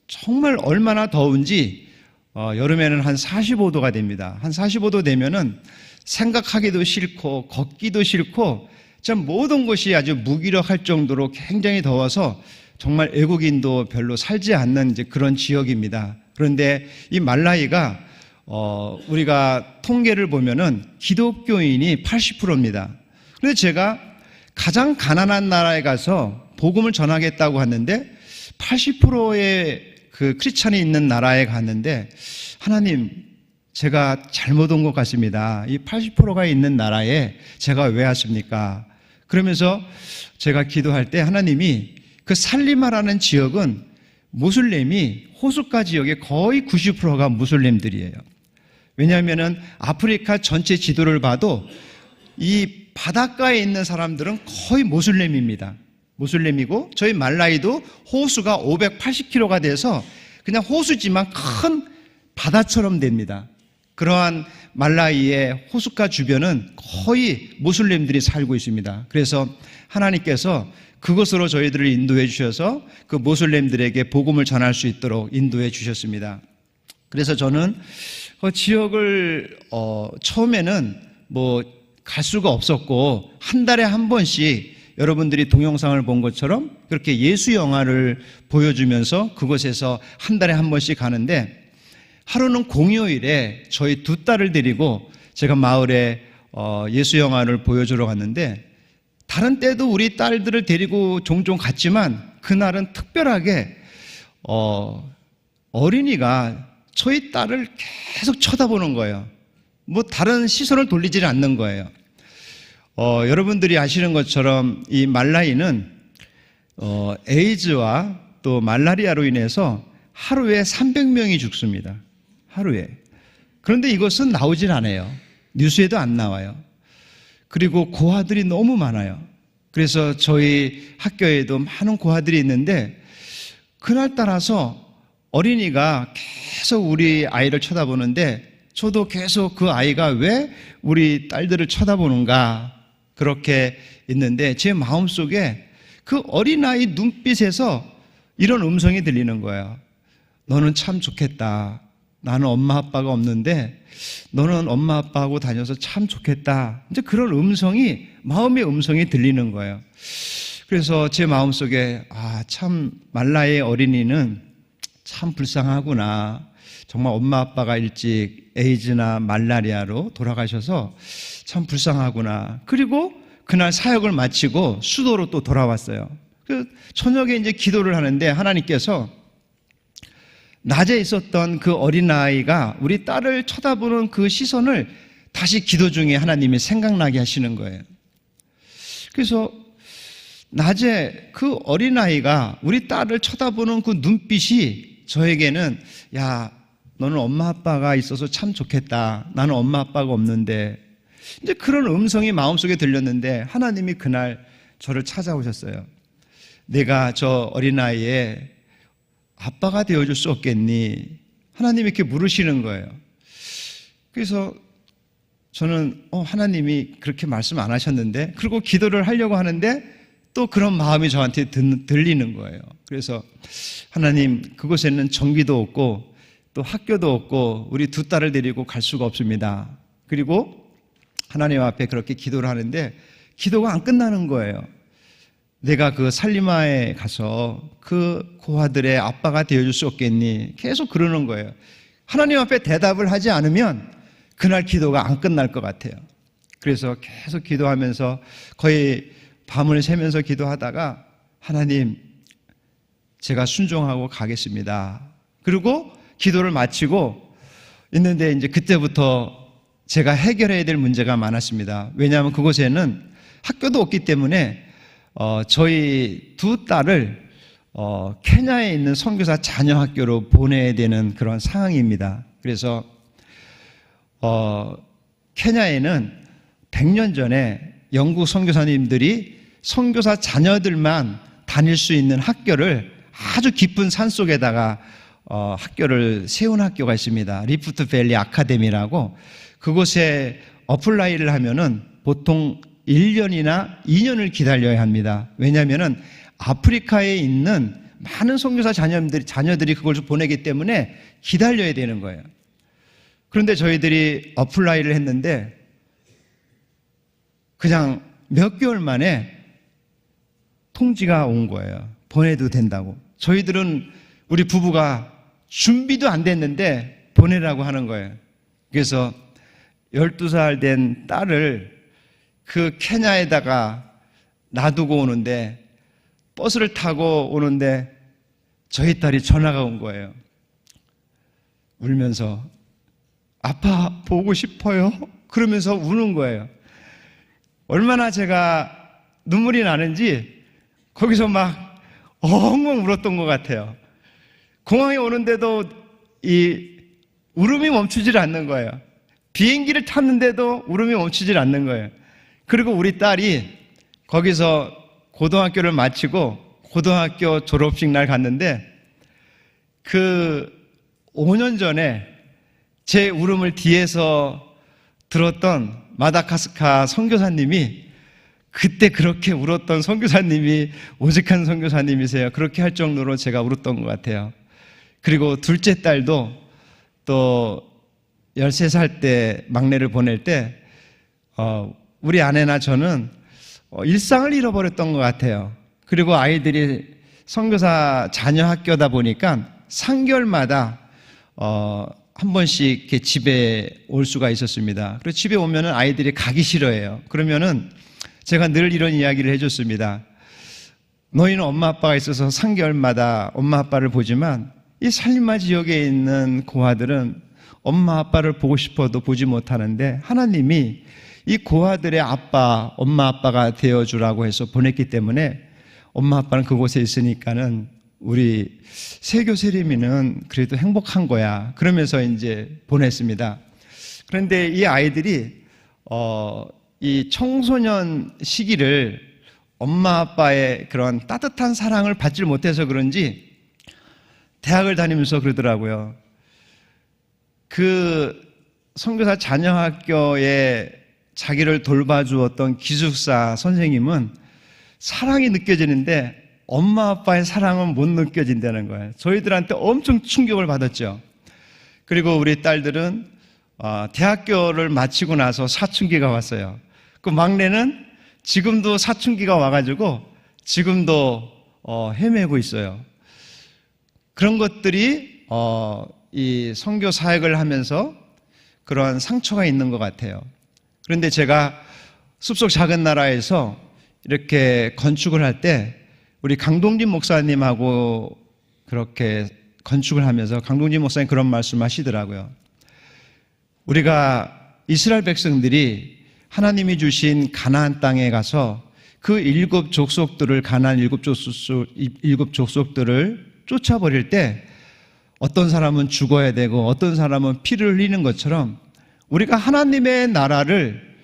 정말 얼마나 더운지 여름에는 한 45도가 됩니다. 한 45도 되면은 생각하기도 싫고 걷기도 싫고 참 모든 것이 아주 무기력할 정도로 굉장히 더워서 정말 외국인도 별로 살지 않는 이제 그런 지역입니다. 그런데 이 말라위가 우리가 통계를 보면은 기독교인이 80%입니다. 그런데 제가 가장 가난한 나라에 가서 복음을 전하겠다고 하는데 80%의 그 크리스찬이 있는 나라에 갔는데, 하나님, 제가 잘못 온 것 같습니다. 이 80%가 있는 나라에 제가 왜 왔습니까? 그러면서 제가 기도할 때 하나님이 그 살리마라는 지역은 무슬림이 호숫가 지역의 거의 90%가 무슬림들이에요. 왜냐하면은 아프리카 전체 지도를 봐도 이 바닷가에 있는 사람들은 거의 무슬림입니다. 무슬림이고 저희 말라위도 호수가 580km가 돼서 그냥 호수지만 큰 바다처럼 됩니다. 그러한 말라위의 호숫가 주변은 거의 무슬림들이 살고 있습니다. 그래서 하나님께서 그곳으로 저희들을 인도해 주셔서 그 무슬림들에게 복음을 전할 수 있도록 인도해 주셨습니다. 그래서 저는 그 지역을 처음에는 뭐 갈 수가 없었고 한 달에 한 번씩 여러분들이 동영상을 본 것처럼 그렇게 예수 영화를 보여주면서 그곳에서 한 달에 한 번씩 가는데, 하루는 공휴일에 저희 두 딸을 데리고 제가 마을에 예수 영화를 보여주러 갔는데, 다른 때도 우리 딸들을 데리고 종종 갔지만 그날은 특별하게 어린이가 저희 딸을 계속 쳐다보는 거예요. 뭐 다른 시선을 돌리지는 않는 거예요. 여러분들이 아시는 것처럼 이 말라위는 에이즈와 또 말라리아로 인해서 하루에 300명이 죽습니다. 하루에. 그런데 이것은 나오질 않아요. 뉴스에도 안 나와요. 그리고 고아들이 너무 많아요. 그래서 저희 학교에도 많은 고아들이 있는데 그날 따라서 어린이가 계속 우리 아이를 쳐다보는데 저도 계속 그 아이가 왜 우리 딸들을 쳐다보는가 그렇게 있는데 제 마음속에 그 어린아이 눈빛에서 이런 음성이 들리는 거예요. 너는 참 좋겠다. 나는 엄마 아빠가 없는데 너는 엄마 아빠하고 다녀서 참 좋겠다. 이제 그런 음성이, 마음의 음성이 들리는 거예요. 그래서 제 마음속에 참 말라의 어린이는 참 불쌍하구나. 정말 엄마 아빠가 일찍 에이즈나 말라리아로 돌아가셔서 참 불쌍하구나. 그리고 그날 사역을 마치고 수도로 또 돌아왔어요. 그 저녁에 이제 기도를 하는데 하나님께서 낮에 있었던 그 어린아이가 우리 딸을 쳐다보는 그 시선을 다시 기도 중에 하나님이 생각나게 하시는 거예요. 그래서 낮에 그 어린아이가 우리 딸을 쳐다보는 그 눈빛이 저에게는 야, 너는 엄마 아빠가 있어서 참 좋겠다. 나는 엄마 아빠가 없는데. 이제 그런 음성이 마음속에 들렸는데 하나님이 그날 저를 찾아오셨어요. 내가 저 어린아이의 아빠가 되어줄 수 없겠니? 하나님이 이렇게 물으시는 거예요. 그래서 저는 하나님이 그렇게 말씀 안 하셨는데, 그리고 기도를 하려고 하는데 또 그런 마음이 저한테 들리는 거예요. 그래서 하나님, 그곳에는 전기도 없고 또 학교도 없고 우리 두 딸을 데리고 갈 수가 없습니다. 그리고 하나님 앞에 그렇게 기도를 하는데 기도가 안 끝나는 거예요. 내가 그 살리마에 가서 그 고아들의 아빠가 되어줄 수 없겠니? 계속 그러는 거예요. 하나님 앞에 대답을 하지 않으면 그날 기도가 안 끝날 것 같아요. 그래서 계속 기도하면서 거의 밤을 새면서 기도하다가 하나님, 제가 순종하고 가겠습니다. 그리고 기도를 마치고 있는데 이제 그때부터 제가 해결해야 될 문제가 많았습니다. 왜냐하면 그곳에는 학교도 없기 때문에 저희 두 딸을 케냐에 있는 선교사 자녀 학교로 보내야 되는 그런 상황입니다. 그래서 케냐에는 100년 전에 영국 선교사님들이 선교사 자녀들만 다닐 수 있는 학교를 아주 깊은 산 속에다가 학교를 세운 학교가 있습니다. 리프트 밸리 아카데미라고. 그곳에 어플라이를 하면은 보통 1년이나 2년을 기다려야 합니다. 왜냐하면은 아프리카에 있는 많은 선교사 자녀들이 그걸 보내기 때문에 기다려야 되는 거예요. 그런데 저희들이 어플라이를 했는데 그냥 몇 개월 만에 통지가 온 거예요. 보내도 된다고. 저희들은 우리 부부가 준비도 안 됐는데 보내라고 하는 거예요. 그래서 12살 된 딸을 그 케냐에다가 놔두고 오는데, 버스를 타고 오는데 저희 딸이 전화가 온 거예요. 울면서 아빠 보고 싶어요. 그러면서 우는 거예요. 얼마나 제가 눈물이 나는지 거기서 막 엉엉 울었던 것 같아요. 공항에 오는데도 이 울음이 멈추질 않는 거예요. 비행기를 탔는데도 울음이 멈추질 않는 거예요. 그리고 우리 딸이 거기서 고등학교를 마치고 고등학교 졸업식 날 갔는데 그 5년 전에 제 울음을 뒤에서 들었던 마다가스카 선교사님이, 그때 그렇게 울었던 선교사님이 오직한 선교사님이세요. 그렇게 할 정도로 제가 울었던 것 같아요. 그리고 둘째 딸도 또 13살 때 막내를 보낼 때 우리 아내나 저는 일상을 잃어버렸던 것 같아요. 그리고 아이들이 선교사 자녀 학교다 보니까 3개월마다 한 번씩 이렇게 집에 올 수가 있었습니다. 그리고 집에 오면은 아이들이 가기 싫어해요. 그러면은 제가 늘 이런 이야기를 해줬습니다. 너희는 엄마 아빠가 있어서 3개월마다 엄마 아빠를 보지만 이 살림마 지역에 있는 고아들은 엄마 아빠를 보고 싶어도 보지 못하는데 하나님이 이 고아들의 아빠, 엄마 아빠가 되어주라고 해서 보냈기 때문에 엄마 아빠는 그곳에 있으니까는 우리 세교 세리미는 그래도 행복한 거야. 그러면서 이제 보냈습니다. 그런데 이 아이들이 이 청소년 시기를 엄마 아빠의 그런 따뜻한 사랑을 받지 못해서 그런지 대학을 다니면서 그러더라고요. 그 선교사 자녀학교에 자기를 돌봐주었던 기숙사 선생님은 사랑이 느껴지는데 엄마 아빠의 사랑은 못 느껴진다는 거예요. 저희들한테 엄청 충격을 받았죠. 그리고 우리 딸들은 대학교를 마치고 나서 사춘기가 왔어요. 그 막내는 지금도 사춘기가 와가지고 지금도 헤매고 있어요. 그런 것들이 이 선교 사역을 하면서 그러한 상처가 있는 것 같아요. 그런데 제가 숲속 작은 나라에서 이렇게 건축을 할 때 우리 강동진 목사님하고 그렇게 건축을 하면서 강동진 목사님 그런 말씀 하시더라고요. 우리가 이스라엘 백성들이 하나님이 주신 가나안 땅에 가서 그 일곱 족속들을 가나안 일곱 족속들을 쫓아버릴 때 어떤 사람은 죽어야 되고 어떤 사람은 피를 흘리는 것처럼 우리가 하나님의 나라를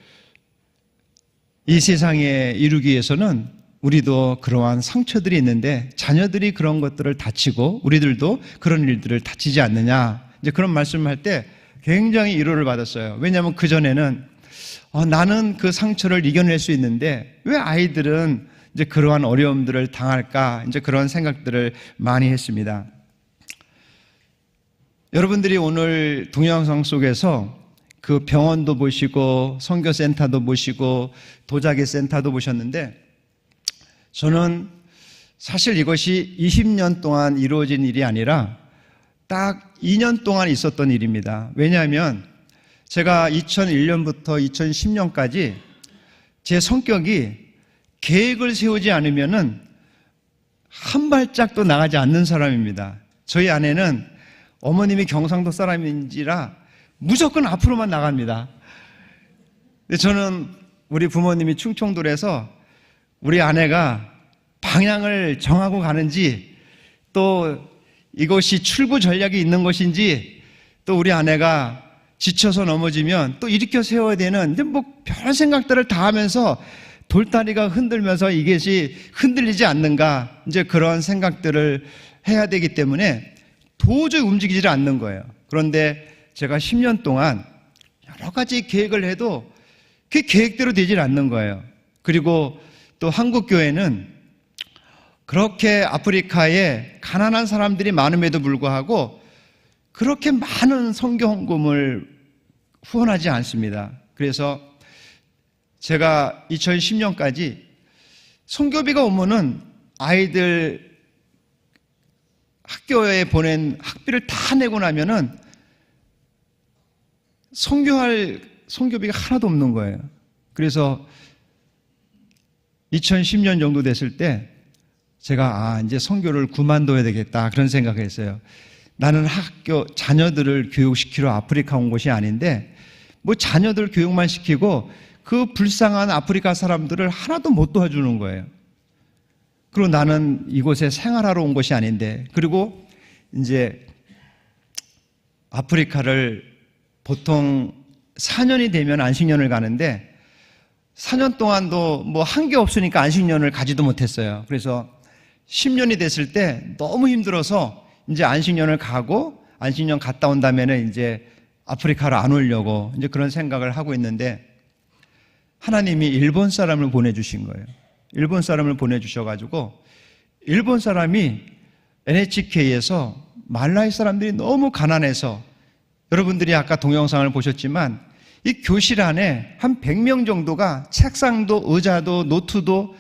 이 세상에 이루기 위해서는 우리도 그러한 상처들이 있는데 자녀들이 그런 것들을 다치고 우리들도 그런 일들을 다치지 않느냐, 이제 그런 말씀을 할 때 굉장히 위로를 받았어요. 왜냐하면 그전에는 나는 그 상처를 이겨낼 수 있는데 왜 아이들은 이제 그러한 어려움들을 당할까, 이제 그런 생각들을 많이 했습니다. 여러분들이 오늘 동영상 속에서 그 병원도 보시고 선교센터도 보시고 도자기 센터도 보셨는데 저는 사실 이것이 20년 동안 이루어진 일이 아니라 딱 2년 동안 있었던 일입니다. 왜냐하면 제가 2001년부터 2010년까지 제 성격이 계획을 세우지 않으면은 한 발짝도 나가지 않는 사람입니다. 저희 아내는 어머님이 경상도 사람인지라 무조건 앞으로만 나갑니다. 근데 저는 우리 부모님이 충청도에서 우리 아내가 방향을 정하고 가는지 또 이것이 출구 전략이 있는 것인지 또 우리 아내가 지쳐서 넘어지면 또 일으켜 세워야 되는 이제 뭐 별 생각들을 다 하면서 돌다리가 흔들면서 이것이 흔들리지 않는가, 이제 그런 생각들을 해야 되기 때문에 도저히 움직이지 않는 거예요. 그런데 제가 10년 동안 여러 가지 계획을 해도 그 계획대로 되질 않는 거예요. 그리고 또 한국교회는 그렇게 아프리카에 가난한 사람들이 많음에도 불구하고 그렇게 많은 선교 헌금을 후원하지 않습니다. 그래서 제가 2010년까지 선교비가 오면은 아이들 학교에 보낸 학비를 다 내고 나면은 선교할 선교비가 하나도 없는 거예요. 그래서 2010년 정도 됐을 때 제가 이제 선교를 그만둬야 되겠다, 그런 생각을 했어요. 나는 학교 자녀들을 교육시키러 아프리카 온 것이 아닌데 뭐 자녀들 교육만 시키고 그 불쌍한 아프리카 사람들을 하나도 못 도와주는 거예요. 그리고 나는 이곳에 생활하러 온 것이 아닌데, 그리고 이제 아프리카를 보통 4년이 되면 안식년을 가는데 4년 동안도 뭐 한 게 없으니까 안식년을 가지도 못했어요. 그래서 10년이 됐을 때 너무 힘들어서 이제 안식년을 가고 안식년 갔다 온 다음에는 이제 아프리카로 안 오려고 이제 그런 생각을 하고 있는데 하나님이 일본 사람을 보내주신 거예요. 일본 사람을 보내주셔가지고 일본 사람이 NHK에서 말라이 사람들이 너무 가난해서, 여러분들이 아까 동영상을 보셨지만 이 교실 안에 한 100명 정도가 책상도 의자도 노트도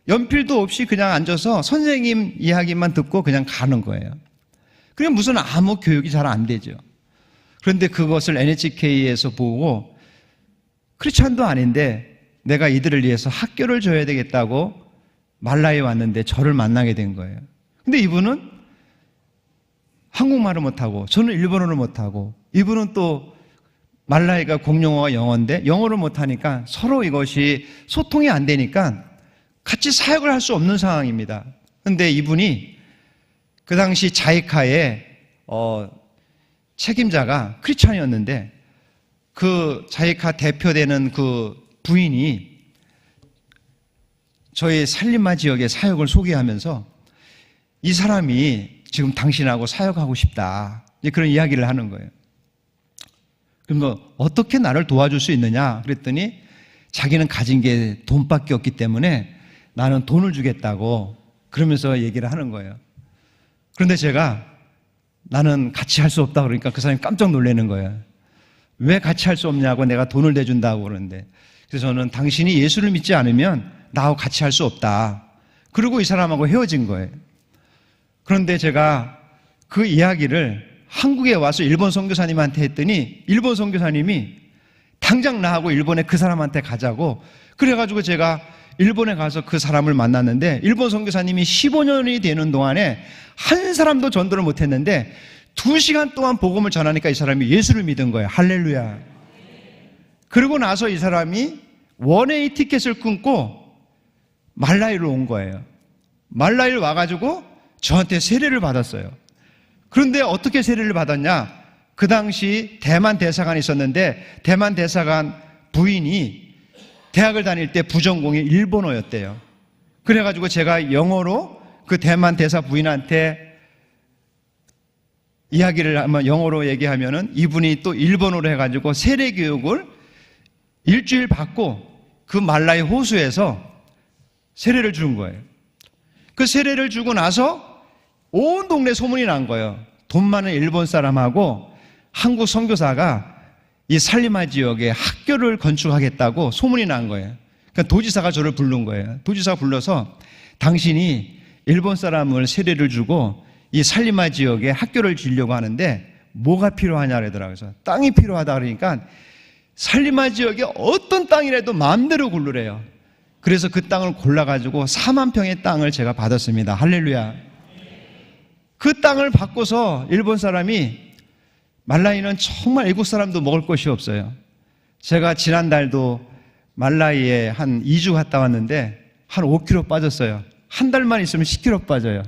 연필도 없이 그냥 앉아서 선생님 이야기만 듣고 그냥 가는 거예요. 그냥 무슨 아무 교육이 잘 안 되죠. 그런데 그것을 NHK에서 보고 크리스찬도 아닌데 내가 이들을 위해서 학교를 줘야 되겠다고 말라에 왔는데 저를 만나게 된 거예요. 근데 이분은 한국말을 못하고 저는 일본어를 못하고, 이분은 또 말라이가 공용어가 영어인데 영어를 못하니까 서로 이것이 소통이 안 되니까 같이 사역을 할 수 없는 상황입니다. 그런데 이분이 그 당시 자이카의 책임자가 크리스찬이었는데 그 자이카 대표되는 그 부인이 저희 살림마 지역의 사역을 소개하면서 이 사람이 지금 당신하고 사역하고 싶다, 그런 이야기를 하는 거예요. 그러면 어떻게 나를 도와줄 수 있느냐 그랬더니 자기는 가진 게 돈밖에 없기 때문에 나는 돈을 주겠다고 그러면서 얘기를 하는 거예요. 그런데 제가 나는 같이 할 수 없다 그러니까 그 사람이 깜짝 놀라는 거예요. 왜 같이 할 수 없냐고, 내가 돈을 내준다고 그러는데. 그래서 저는 당신이 예수를 믿지 않으면 나하고 같이 할 수 없다. 그리고 이 사람하고 헤어진 거예요. 그런데 제가 그 이야기를 한국에 와서 일본 선교사님한테 했더니 일본 선교사님이 당장 나하고 일본에 그 사람한테 가자고, 그래가지고 제가 일본에 가서 그 사람을 만났는데 일본 선교사님이 15년이 되는 동안에 한 사람도 전도를 못했는데 2시간 동안 복음을 전하니까 이 사람이 예수를 믿은 거예요. 할렐루야. 그러고 나서 이 사람이 원웨이 티켓을 끊고 말라이로 온 거예요. 말라이를 와가지고 저한테 세례를 받았어요. 그런데 어떻게 세례를 받았냐? 그 당시 대만 대사관이 있었는데 대만 대사관 부인이 대학을 다닐 때 부전공이 일본어였대요. 그래가지고 제가 영어로 그 대만 대사 부인한테 이야기를 한번 영어로 얘기하면은 이분이 또 일본어로 해가지고 세례 교육을 일주일 받고 그 말라이 호수에서 세례를 준 거예요. 그 세례를 주고 나서 온 동네 소문이 난 거예요. 돈 많은 일본 사람하고 한국 선교사가 이 살리마 지역에 학교를 건축하겠다고 소문이 난 거예요. 그러니까 도지사가 저를 부른 거예요. 도지사가 불러서 당신이 일본 사람을 세례를 주고 이 살리마 지역에 학교를 지으려고 하는데 뭐가 필요하냐 그러더라고요. 그래서 땅이 필요하다 그러니까 살리마 지역에 어떤 땅이라도 마음대로 고르래요. 그래서 그 땅을 골라가지고 4만 평의 땅을 제가 받았습니다. 할렐루야. 그 땅을 받고서 일본 사람이 말라이는 정말 애국 사람도 먹을 것이 없어요. 제가 지난달도 말라이에 한 2주 갔다 왔는데 한 5kg 빠졌어요. 한 달만 있으면 10kg 빠져요.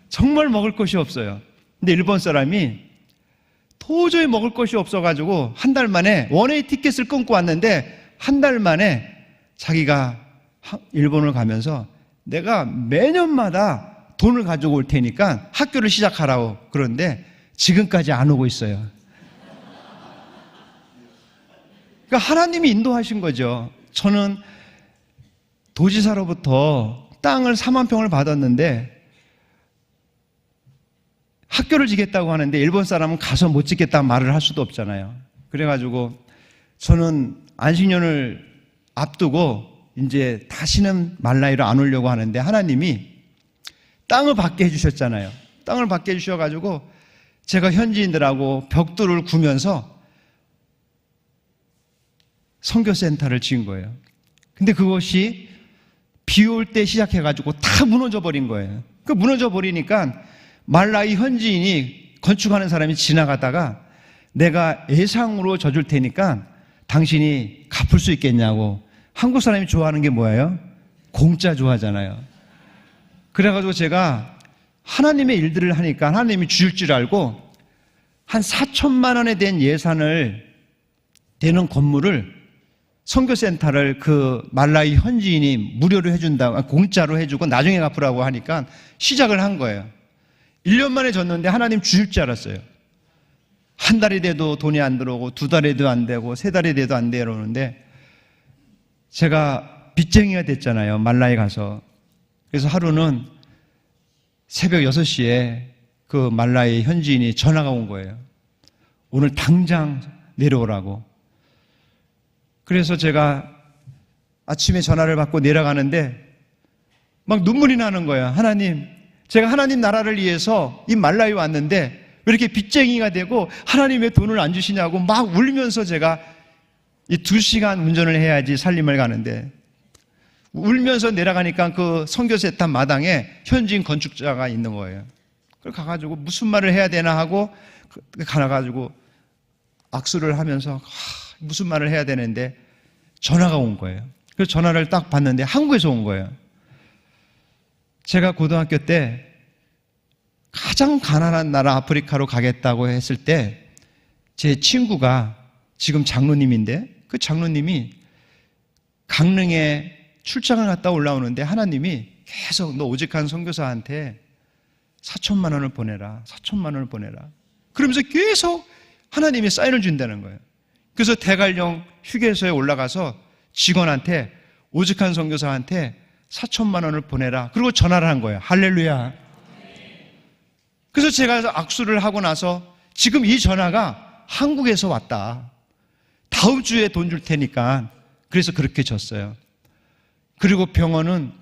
정말 먹을 것이 없어요. 근데 일본 사람이 도저히 먹을 것이 없어가지고 한 달 만에 원웨이 티켓을 끊고 왔는데 한 달 만에 자기가 일본을 가면서 내가 매년마다 돈을 가지고 올 테니까 학교를 시작하라고 그러는데 지금까지 안 오고 있어요. 그러니까 하나님이 인도하신 거죠. 저는 도지사로부터 땅을 4만 평을 받았는데 학교를 지겠다고 하는데 일본 사람은 가서 못 짓겠다는 말을 할 수도 없잖아요. 그래가지고 저는 안식년을 앞두고 이제 다시는 말라이로 안 오려고 하는데 하나님이 땅을 받게 해주셨잖아요. 땅을 받게 해주셔가지고 제가 현지인들하고 벽돌을 구면서 선교센터를 지은 거예요. 근데 그것이 비 올 때 시작해가지고 다 무너져 버린 거예요. 그 무너져 버리니까 말라이 현지인이 건축하는 사람이 지나가다가 내가 예상으로 져줄 테니까 당신이 갚을 수 있겠냐고. 한국 사람이 좋아하는 게 뭐예요? 공짜 좋아하잖아요. 그래가지고 제가 하나님의 일들을 하니까 하나님이 주실 줄 알고 한 4천만 원에 대한 예산을 되는 건물을 선교센터를 그 말라이 현지인이 무료로 해준다고, 공짜로 해주고 나중에 갚으라고 하니까 시작을 한 거예요. 1년 만에 졌는데 하나님 주실 줄 알았어요. 한 달이 돼도 돈이 안 들어오고 2달이 돼도 안 되고 3달이 돼도 안 되는데 제가 빚쟁이가 됐잖아요. 말라이 가서. 그래서 하루는 새벽 6시에 그 말라이 현지인이 전화가 온 거예요. 오늘 당장 내려오라고. 그래서 제가 아침에 전화를 받고 내려가는데 막 눈물이 나는 거예요. 하나님, 제가 하나님 나라를 위해서 이 말라이 왔는데 왜 이렇게 빚쟁이가 되고 하나님 왜 돈을 안 주시냐고 막 울면서 제가 이 2시간 운전을 해야지 살림을 가는데 울면서 내려가니까 그 선교센터 마당에 현지인 건축자가 있는 거예요. 그걸 가가지고 무슨 말을 해야 되나 하고 가가지고 악수를 하면서 무슨 말을 해야 되는데 전화가 온 거예요. 그래서 전화를 딱 받는데 한국에서 온 거예요. 제가 고등학교 때 가장 가난한 나라 아프리카로 가겠다고 했을 때 제 친구가 지금 장로님인데 그 장로님이 강릉에 출장을 갔다 올라오는데 하나님이 계속 너 오직한 선교사한테 4천만 원을 보내라. 4천만 원을 보내라. 그러면서 계속 하나님이 사인을 준다는 거예요. 그래서 대관령 휴게소에 올라가서 직원한테, 오직한 선교사한테 4천만 원을 보내라. 그리고 전화를 한 거예요. 할렐루야. 그래서 제가 악수를 하고 나서 지금 이 전화가 한국에서 왔다. 다음 주에 돈 줄 테니까. 그래서 그렇게 줬어요. 그리고 병원은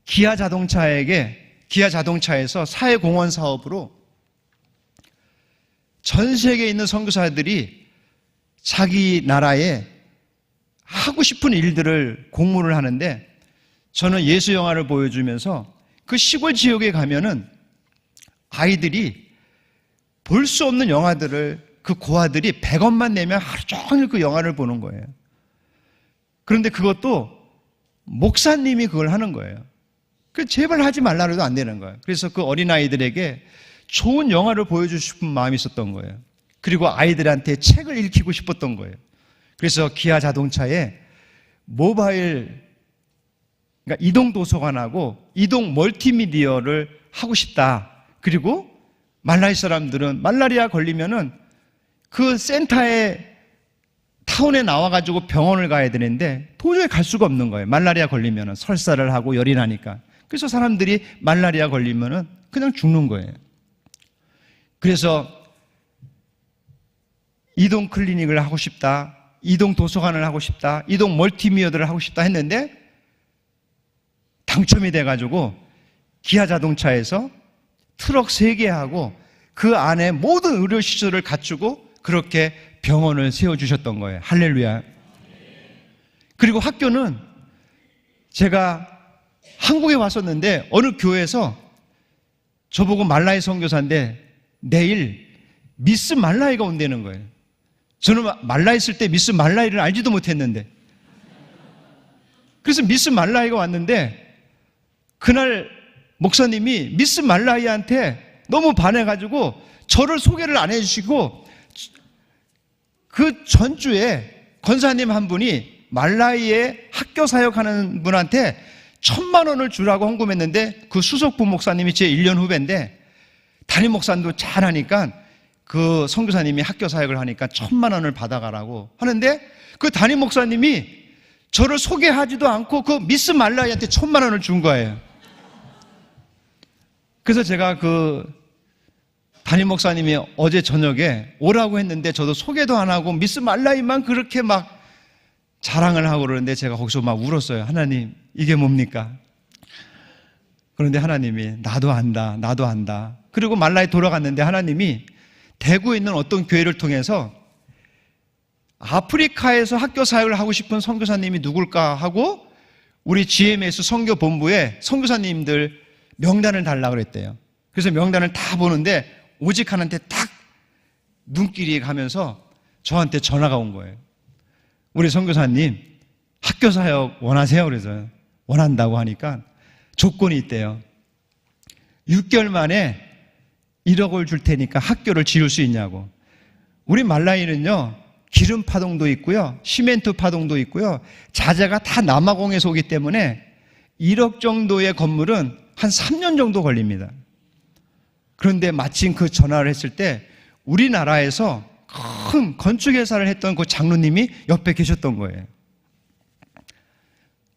기아 자동차에서 사회공헌 사업으로 전 세계에 있는 선교사들이 자기 나라에 하고 싶은 일들을 공모를 하는데, 저는 예수 영화를 보여주면서 그 시골 지역에 가면은 아이들이 볼 수 없는 영화들을, 그 고아들이 100원만 내면 하루 종일 그 영화를 보는 거예요. 그런데 그것도 목사님이 그걸 하는 거예요. 그 제발 하지 말라 해도 안 되는 거예요. 그래서 그 어린아이들에게 좋은 영화를 보여주고 싶은 마음이 있었던 거예요. 그리고 아이들한테 책을 읽히고 싶었던 거예요. 그래서 기아 자동차에 모바일, 그러니까 이동 도서관하고 이동 멀티미디어를 하고 싶다. 그리고 말라이 사람들은 말라리아 걸리면은 그 센터에, 타운에 나와가지고 병원을 가야 되는데 도저히 갈 수가 없는 거예요. 말라리아 걸리면은 설사를 하고 열이 나니까. 그래서 사람들이 말라리아 걸리면은 그냥 죽는 거예요. 그래서 이동 클리닉을 하고 싶다, 이동 도서관을 하고 싶다, 이동 멀티미디어를 하고 싶다 했는데 당첨이 돼가지고 기아 자동차에서 트럭 3개하고 그 안에 모든 의료시설을 갖추고 그렇게 병원을 세워주셨던 거예요. 할렐루야. 그리고 학교는 제가 한국에 왔었는데 어느 교회에서 저보고 말라이 선교사인데 내일 미스 말라이가 온다는 거예요. 저는 말라이 있을 때 미스 말라이를 알지도 못했는데, 그래서 미스 말라이가 왔는데 그날 목사님이 미스 말라이한테 너무 반해가지고 저를 소개를 안 해주시고, 그 전주에 권사님 한 분이 말라이에 학교 사역하는 분한테 1,000만 원을 주라고 헌금했는데, 그 수석부 목사님이 제 1년 후배인데 담임 목사님도 잘하니까 그 선교사님이 학교 사역을 하니까 1,000만 원을 받아가라고 하는데, 그 담임 목사님이 저를 소개하지도 않고 그 미스 말라이한테 1,000만 원을 준 거예요. 그래서 제가 그 담임 목사님이 어제 저녁에 오라고 했는데 저도 소개도 안 하고 미스 말라이만 그렇게 막 자랑을 하고 그러는데 제가 거기서 막 울었어요. 하나님, 이게 뭡니까? 그런데 하나님이 나도 안다. 그리고 말라이 돌아갔는데 하나님이 대구에 있는 어떤 교회를 통해서 아프리카에서 학교 사역을 하고 싶은 선교사님이 누굴까 하고 우리 GMS 선교본부에 선교사님들 명단을 달라고 그랬대요. 그래서 명단을 다 보는데 오직 하나한테 딱 눈길이 가면서 저한테 전화가 온 거예요. 우리 선교사님 학교 사역 원하세요? 그래서 원한다고 하니까 조건이 있대요. 6개월 만에 1억을 줄 테니까 학교를 지을 수 있냐고. 우리 말라이는요, 기름 파동도 있고요, 시멘트 파동도 있고요, 자재가 다 남아공에서 오기 때문에 1억 정도의 건물은 한 3년 정도 걸립니다. 그런데 마침 그 전화를 했을 때 우리나라에서 큰 건축회사를 했던 그 장로님이 옆에 계셨던 거예요.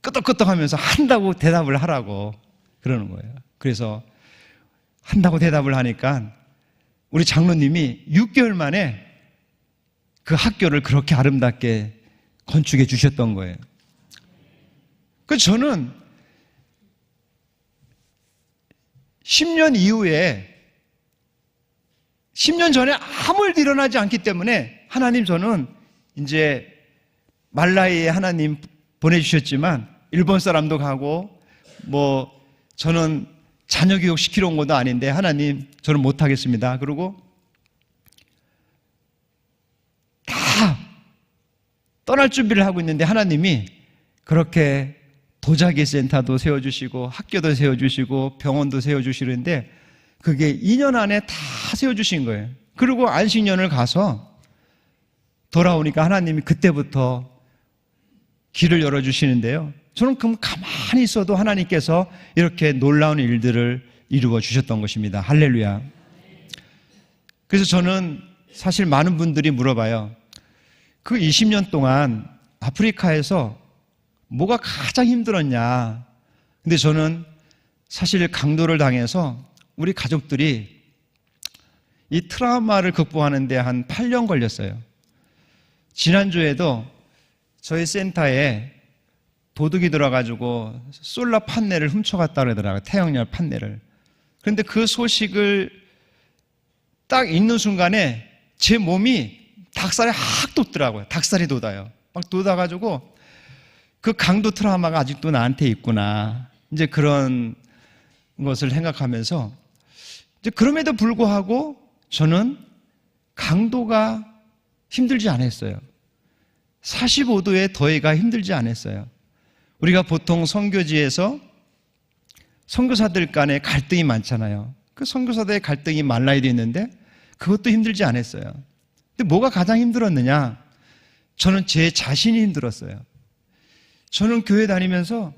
끄덕끄덕 하면서 한다고 대답을 하라고 그러는 거예요. 그래서 한다고 대답을 하니까 우리 장로님이 6개월 만에 그 학교를 그렇게 아름답게 건축해 주셨던 거예요. 그래서 저는 10년 이후에 10년 전에 아무 일도 일어나지 않기 때문에 하나님, 저는 이제 말라이에 하나님 보내주셨지만 일본 사람도 가고 뭐 저는 자녀 교육 시키러 온 것도 아닌데 하나님, 저는 못하겠습니다. 그리고 다 떠날 준비를 하고 있는데 하나님이 그렇게 도자기 센터도 세워주시고 학교도 세워주시고 병원도 세워주시는데 그게 2년 안에 다 세워주신 거예요. 그리고 안식년을 가서 돌아오니까 하나님이 그때부터 길을 열어주시는데요. 저는 그럼 가만히 있어도 하나님께서 이렇게 놀라운 일들을 이루어 주셨던 것입니다. 할렐루야. 그래서 저는 사실 많은 분들이 물어봐요. 그 20년 동안 아프리카에서 뭐가 가장 힘들었냐. 근데 저는 사실 강도를 당해서 우리 가족들이 이 트라우마를 극복하는 데 한 8년 걸렸어요. 지난주에도 저희 센터에 도둑이 들어가지고 솔라 판넬을 훔쳐갔다 그러더라고요. 태양열 판넬을. 그런데 그 소식을 딱 읽는 순간에 제 몸이 닭살이 확 돋더라고요. 닭살이 돋아요. 막 돋아가지고 그 강도 트라우마가 아직도 나한테 있구나. 이제 그런 것을 생각하면서 이제 그럼에도 불구하고 저는 강도가 힘들지 않았어요. 45도의 더위가 힘들지 않았어요. 우리가 보통 선교지에서 선교사들 간에 갈등이 많잖아요. 그 선교사들의 갈등이 말라이도 있는데 그것도 힘들지 않았어요. 근데 뭐가 가장 힘들었느냐? 저는 제 자신이 힘들었어요. 저는 교회 다니면서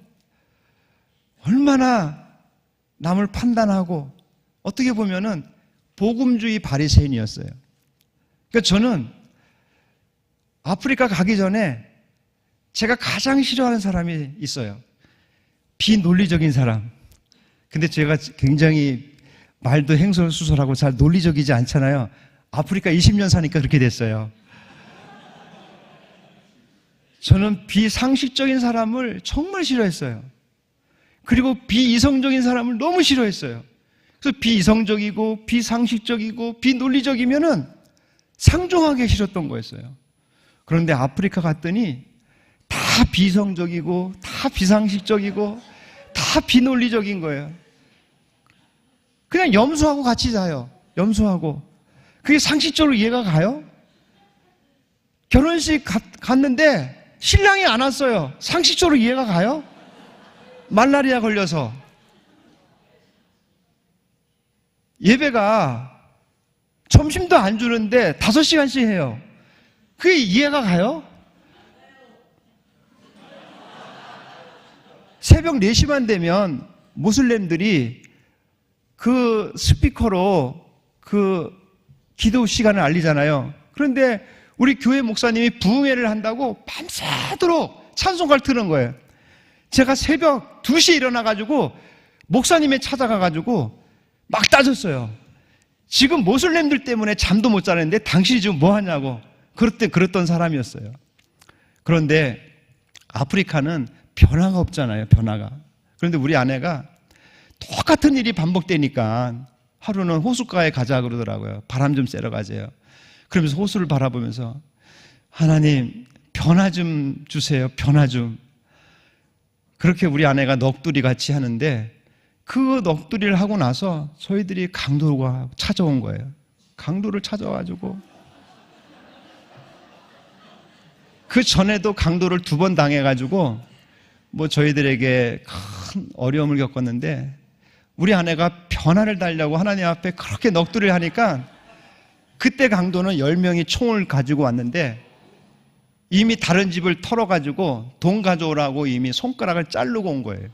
얼마나 남을 판단하고 어떻게 보면은 복음주의 바리새인이었어요. 그러니까 저는 아프리카 가기 전에 제가 가장 싫어하는 사람이 있어요. 비논리적인 사람. 근데 제가 굉장히 말도 행설수설하고 잘 논리적이지 않잖아요. 아프리카 20년 사니까 그렇게 됐어요. 저는 비상식적인 사람을 정말 싫어했어요. 그리고 비이성적인 사람을 너무 싫어했어요. 그래서 비이성적이고 비상식적이고 비논리적이면은 상종하기 싫었던 거였어요. 그런데 아프리카 갔더니 다 비이성적이고 다 비상식적이고 다 비논리적인 거예요. 그냥 염소하고 같이 자요. 염소하고. 그게 상식적으로 이해가 가요? 결혼식 갔는데 신랑이 안 왔어요. 상식적으로 이해가 가요? 말라리아 걸려서. 예배가 점심도 안 주는데 5시간씩 해요. 그게 이해가 가요? 새벽 4시만 되면 모슬렘들이 그 스피커로 그 기도 시간을 알리잖아요. 그런데 우리 교회 목사님이 부흥회를 한다고 밤새도록 찬송가를 트는 거예요. 제가 새벽 2시에 일어나가지고 목사님에 찾아가가지고 막 따졌어요. 지금 모슬렘들 때문에 잠도 못 자는데 당신이 지금 뭐 하냐고. 그랬던 사람이었어요. 그런데 아프리카는 변화가 없잖아요. 변화가. 그런데 우리 아내가 똑같은 일이 반복되니까 하루는 호숫가에 가자 그러더라고요. 바람 좀 쐬러 가재요. 그러면서 호수를 바라보면서 하나님 변화 좀 주세요. 변화 좀. 그렇게 우리 아내가 넋두리 같이 하는데 그 넋두리를 하고 나서 저희들이 강도가 찾아온 거예요. 강도를 찾아와가지고 그 전에도 강도를 2번 당해가지고 뭐 저희들에게 큰 어려움을 겪었는데 우리 아내가 변화를 달라고 하나님 앞에 그렇게 넋두리를 하니까 그때 강도는 10명이 총을 가지고 왔는데 이미 다른 집을 털어가지고 돈 가져오라고 이미 손가락을 자르고 온 거예요.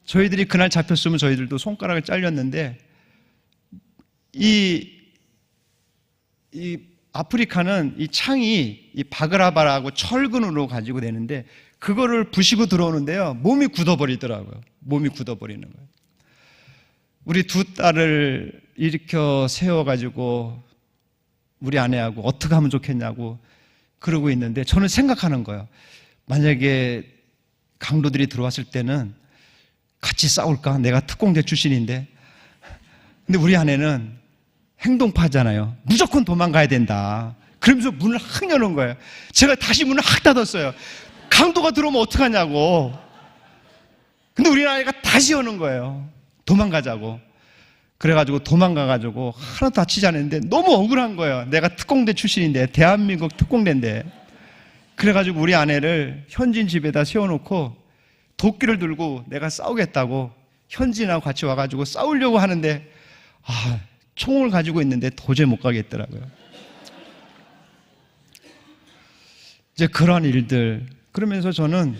저희들이 그날 잡혔으면 저희들도 손가락을 잘렸는데 이 아프리카는 이 창이 이 바그라바라고 철근으로 가지고 되는데 그거를 부시고 들어오는데요. 몸이 굳어버리더라고요. 몸이 굳어버리는 거예요. 우리 2 딸을 일으켜 세워가지고 우리 아내하고 어떻게 하면 좋겠냐고 그러고 있는데 저는 생각하는 거예요. 만약에 강도들이 들어왔을 때는 같이 싸울까? 내가 특공대 출신인데. 근데 우리 아내는 행동파잖아요. 무조건 도망가야 된다. 그러면서 문을 확 여는 거예요. 제가 다시 문을 확 닫았어요. 강도가 들어오면 어떡하냐고. 근데 우리 아내가 다시 여는 거예요. 도망가자고. 그래가지고 도망가가지고 하나도 다치지 않았는데 너무 억울한 거예요. 내가 특공대 출신인데, 대한민국 특공대인데. 그래가지고 우리 아내를 현진 집에다 세워놓고 도끼를 들고 내가 싸우겠다고 현진하고 같이 와가지고 싸우려고 하는데 총을 가지고 있는데 도저히 못 가겠더라고요. 이제 그런 일들. 그러면서 저는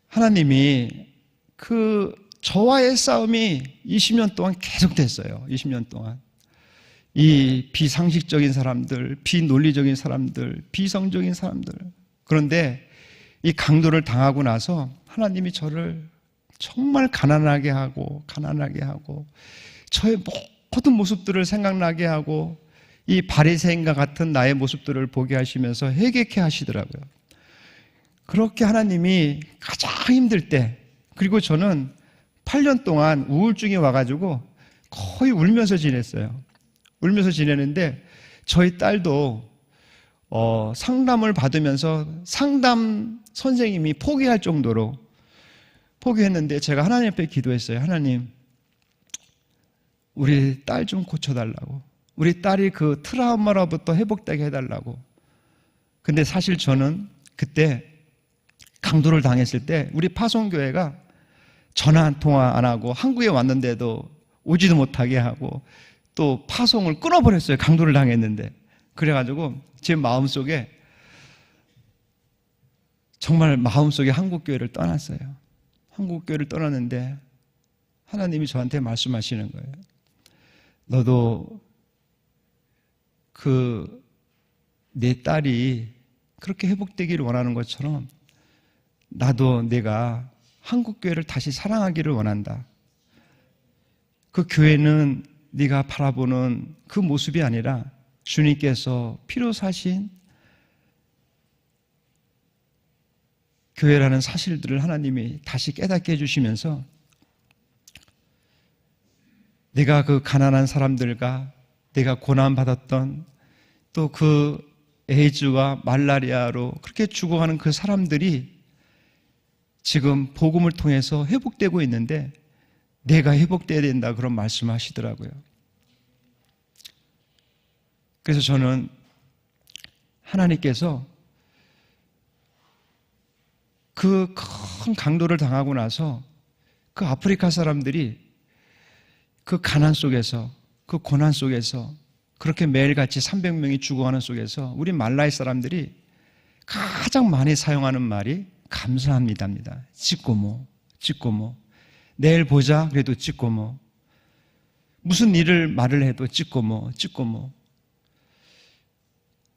하나님이 저와의 싸움이 20년 동안 계속됐어요. 20년 동안. 이 비상식적인 사람들, 비논리적인 사람들, 비성적인 사람들. 그런데 이 강도를 당하고 나서 하나님이 저를 정말 가난하게 하고 저의 모든 모습들을 생각나게 하고 이 바리새인과 같은 나의 모습들을 보게 하시면서 회개케 하시더라고요. 그렇게 하나님이 가장 힘들 때, 그리고 저는 8년 동안 우울증이 와가지고 거의 울면서 지냈어요. 울면서 지내는데 저희 딸도 상담을 받으면서 상담 선생님이 포기할 정도로 포기했는데 제가 하나님 앞에 기도했어요. 하나님, 우리 딸 좀 고쳐달라고. 우리 딸이 그 트라우마로부터 회복되게 해달라고. 근데 사실 저는 그때 강도를 당했을 때 우리 파송교회가 전화 한 통화 안 하고 한국에 왔는데도 오지도 못하게 하고 또 파송을 끊어버렸어요. 강도를 당했는데. 그래가지고 제 마음속에 정말 마음속에 한국교회를 떠났어요. 한국교회를 떠났는데 하나님이 저한테 말씀하시는 거예요. 너도 내 딸이 그렇게 회복되기를 원하는 것처럼 나도 내가 한국교회를 다시 사랑하기를 원한다. 그 교회는 네가 바라보는 그 모습이 아니라 주님께서 피로 사신 교회라는 사실들을 하나님이 다시 깨닫게 해주시면서 내가 그 가난한 사람들과 내가 고난받았던 또 그 에이즈와 말라리아로 그렇게 죽어가는 그 사람들이 지금 복음을 통해서 회복되고 있는데 내가 회복돼야 된다 그런 말씀하시더라고요. 그래서 저는 하나님께서 그 큰 강도를 당하고 나서 그 아프리카 사람들이 그 가난 속에서 그 고난 속에서 그렇게 매일같이 300명이 죽어가는 속에서 우리 말라이 사람들이 가장 많이 사용하는 말이 감사합니다입니다. 찌꼬모. 내일 보자 그래도 찌꼬모. 무슨 일을 말을 해도 찌꼬모.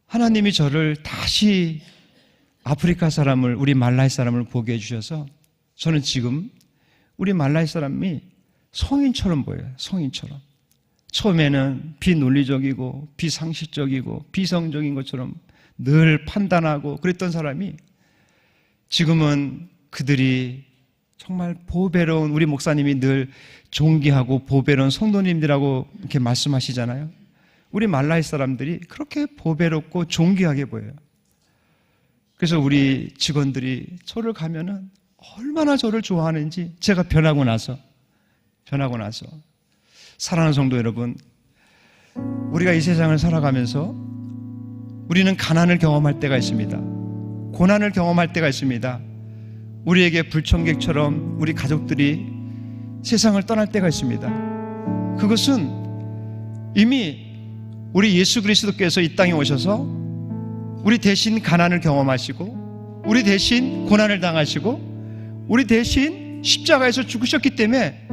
하나님이 저를 다시 아프리카 사람을, 우리 말라이 사람을 보게 해주셔서 저는 지금 우리 말라이 사람이 성인처럼 보여요. 성인처럼. 처음에는 비논리적이고 비상식적이고 비성적인 것처럼 늘 판단하고 그랬던 사람이 지금은 그들이 정말 보배로운, 우리 목사님이 늘 존귀하고 보배로운 성도님들하고 이렇게 말씀하시잖아요. 우리 말라이 사람들이 그렇게 보배롭고 존귀하게 보여요. 그래서 우리 직원들이 저를 가면은 얼마나 저를 좋아하는지 제가 변하고 나서 사랑하는 성도 여러분, 우리가 이 세상을 살아가면서 우리는 가난을 경험할 때가 있습니다. 고난을 경험할 때가 있습니다. 우리에게 불청객처럼 우리 가족들이 세상을 떠날 때가 있습니다. 그것은 이미 우리 예수 그리스도께서 이 땅에 오셔서 우리 대신 가난을 경험하시고 우리 대신 고난을 당하시고 우리 대신 십자가에서 죽으셨기 때문에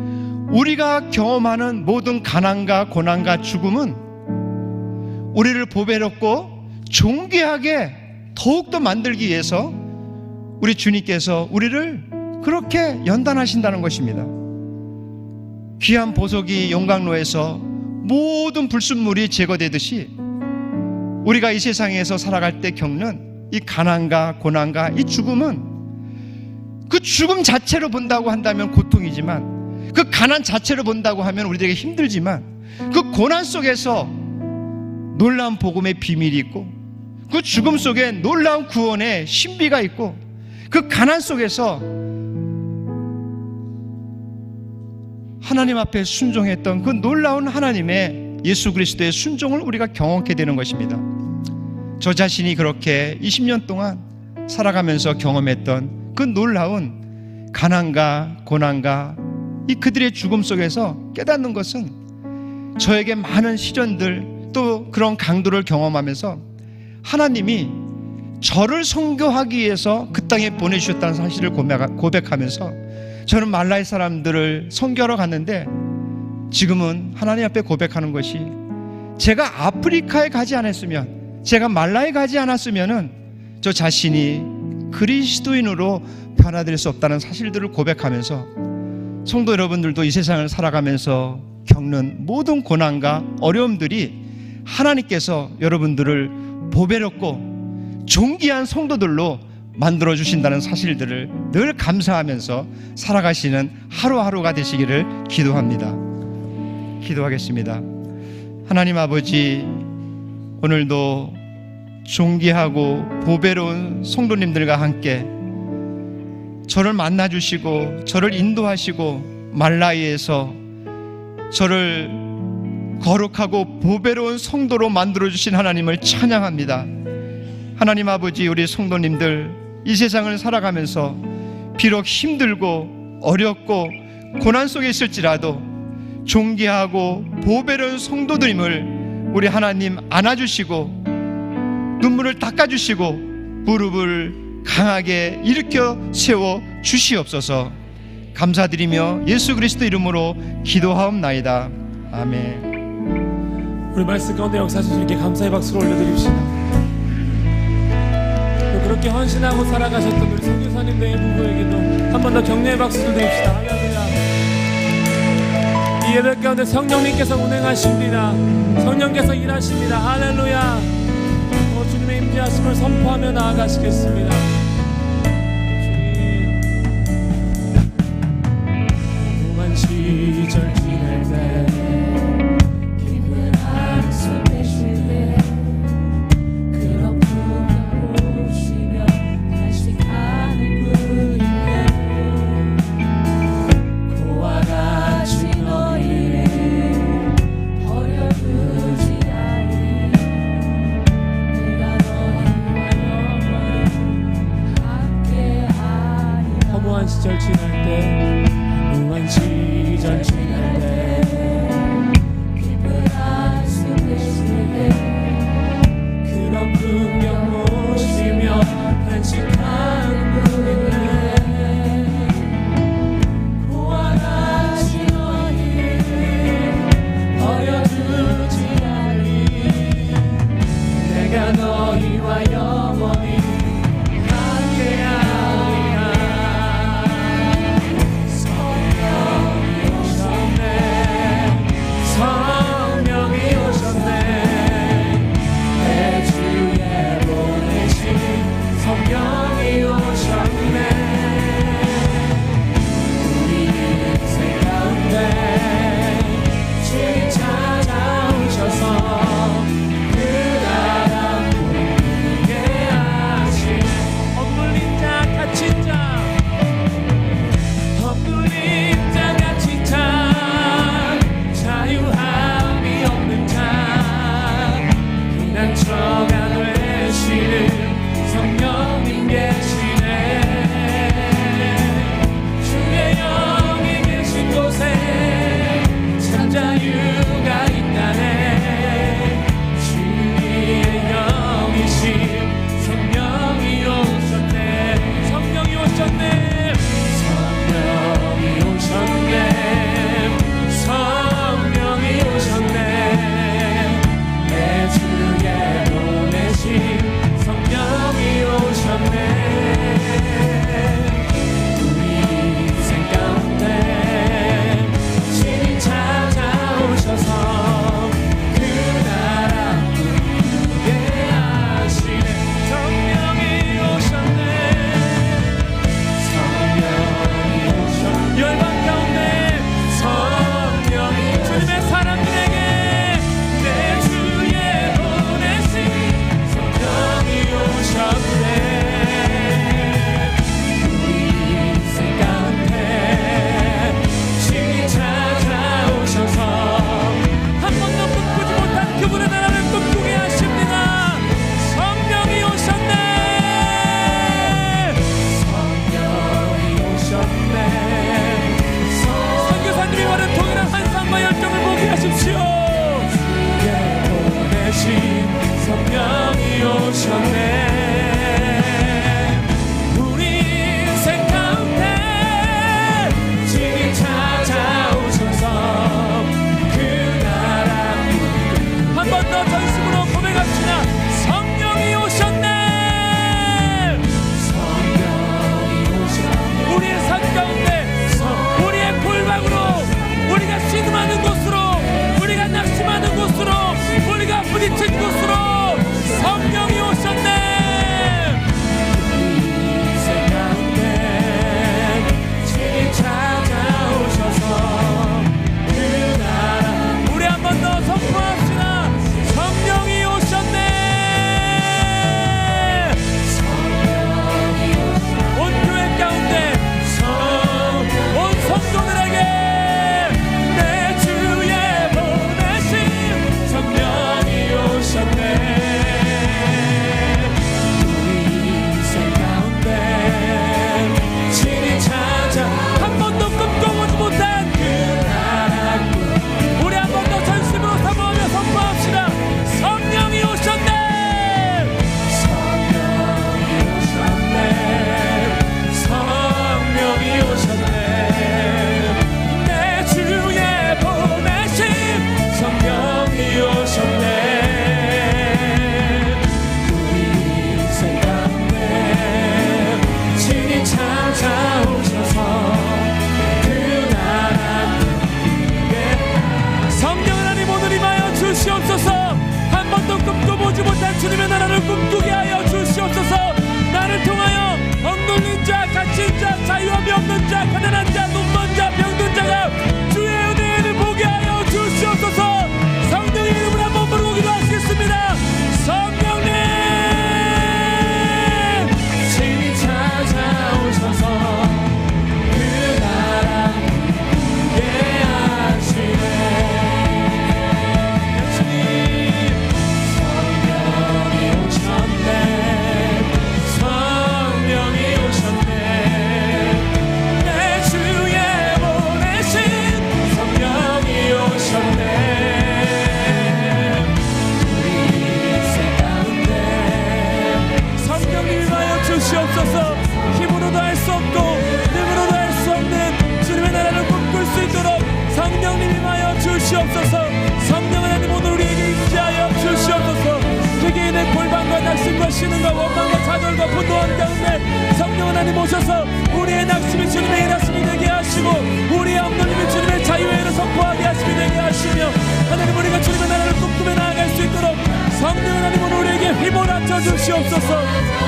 우리가 경험하는 모든 가난과 고난과 죽음은 우리를 보배롭고 존귀하게 더욱더 만들기 위해서 우리 주님께서 우리를 그렇게 연단하신다는 것입니다. 귀한 보석이 용광로에서 모든 불순물이 제거되듯이 우리가 이 세상에서 살아갈 때 겪는 이 가난과 고난과 이 죽음은 그 죽음 자체로 본다고 한다면 고통이지만 그 가난 자체로 본다고 하면 우리들에게 힘들지만 그 고난 속에서 놀라운 복음의 비밀이 있고 그 죽음 속에 놀라운 구원의 신비가 있고 그 가난 속에서 하나님 앞에 순종했던 그 놀라운 하나님의 예수 그리스도의 순종을 우리가 경험하게 되는 것입니다. 저 자신이 그렇게 20년 동안 살아가면서 경험했던 그 놀라운 가난과 고난과 이 그들의 죽음 속에서 깨닫는 것은 저에게 많은 시련들 또 그런 강도를 경험하면서 하나님이 저를 선교하기 위해서 그 땅에 보내주셨다는 사실을 고백하면서 저는 말라이 사람들을 선교하러 갔는데 지금은 하나님 앞에 고백하는 것이 제가 아프리카에 가지 않았으면, 제가 말라에 가지 않았으면은 저 자신이 그리스도인으로 변화될 수 없다는 사실들을 고백하면서 성도 여러분들도 이 세상을 살아가면서 겪는 모든 고난과 어려움들이 하나님께서 여러분들을 보배롭고 존귀한 성도들로 만들어 주신다는 사실들을 늘 감사하면서 살아가시는 하루하루가 되시기를 기도합니다. 기도하겠습니다. 하나님 아버지, 오늘도 존귀하고 보배로운 성도님들과 함께 저를 만나주시고 저를 인도하시고 말라이에서 저를 거룩하고 보배로운 성도로 만들어주신 하나님을 찬양합니다. 하나님 아버지, 우리 성도님들 이 세상을 살아가면서 비록 힘들고 어렵고 고난 속에 있을지라도 존귀하고 보배로운 성도들임을 우리 하나님 안아주시고 눈물을 닦아주시고 무릎을 강하게 일으켜 세워 주시옵소서. 감사드리며 예수 그리스도 이름으로 기도하옵나이다. 아멘. 우리 말씀 가운데 역사하신 주님께 감사의 박수를 올려드립시다. 그렇게 헌신하고 살아가셨던 우리 선교사님들 부부에게도 한 번 더 격려의 박수를 드립시다. 할렐루야. 이 예배 가운데 성령님께서 운행하십니다. 성령께서 일하십니다. 할렐루야. 주님의 임재하심을 선포하며 나아가시겠습니다. 무한 시절 지낼 때 기쁜 한숨 내쉴 때 그렇게 보시며 다시 가는 분인데 그와 같이 너희를 버려두지 않으리. 내가 너희와 영원히 함께하리라. 허무한 시절 지낼 때 무한 시절 지낼 때 기쁜 한숨 내쉴 때 그런 풍경 보시며 간직하는 분인데 그와 같이 너희를 버려두지 않으리. 내가 너희와 영원히 함께하리라. 성령이 오셨네. 성령이 오셨네. 내 주에 보내신 성령이 나라를 꿈꾸게 하여 주시옵소서. 나를 통하여 억눌린 자, 갇힌 자, 자유함이 없는 자, 가난한 자, 눈먼 자, 병든 자가 주의 은혜를 보게 하여 주시옵소서. 성령의 이름으로 한번 부르고 기도하시겠습니다. 성령님 친히 찾아오셔서 그 나라 예하시네. 예수님 성령이 오셨네. 성령이 오셨네. 내 주에 보내신 성령이 오셨네. 우리 인생 가운데 성령님 임하여 주시옵소서. 힘으로도 할 수 없고 능으로도 할 수 없는 주님의 나라를 꿈꿀 수 있도록 성령님 임하여 주시옵소서. 성령 하나님 오늘 우리에게 임재하여 주시옵소서. 세계인의 골방과 낙심과 신음과 원망과 좌절과 분노한 가운데 성령 하나님 오셔서 우리의 낙심이 주님의 일하심이 되게 하시고 우리의 억눌림이 주님의 자유의 일을 선포하게 하심이 되게 하시며 하나님 우리가 주님의 나라를 꿈꾸며 나아갈 수 있도록 성령 하나님 오늘 우리에게 휘몰아쳐 주시옵소서.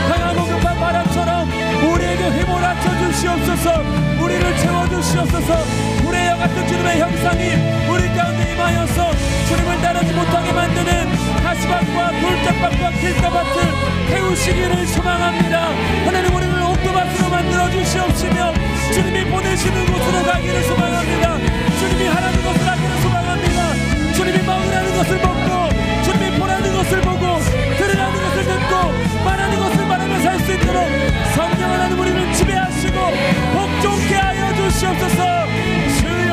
강하고 급한 바람처럼 우리에게 휘몰아쳐 주시옵소서. 우리를 채워주시옵소서. 불의 여 같은 주님의 형상이 우리 가운데 임하여서 주님을 따르지 못하게 만드는 가시밭과 돌짝밭과 길가밭을 태우시기를 소망합니다. 하나님 우리를 옥토밭으로 만들어 주시옵시며 주님이 보내시는 곳으로 가기를 소망합니다. 주님이 하라는 것을 하기를 소망합니다. 주님이 먹으라는 것을 먹고 주님이 보라는 것을 보고 들으라는 것을 듣고 말하는 것을 말하며 살 수 있도록 성령 하나님 우리를 지배하시고 복종케 하여 주시옵소서. 주여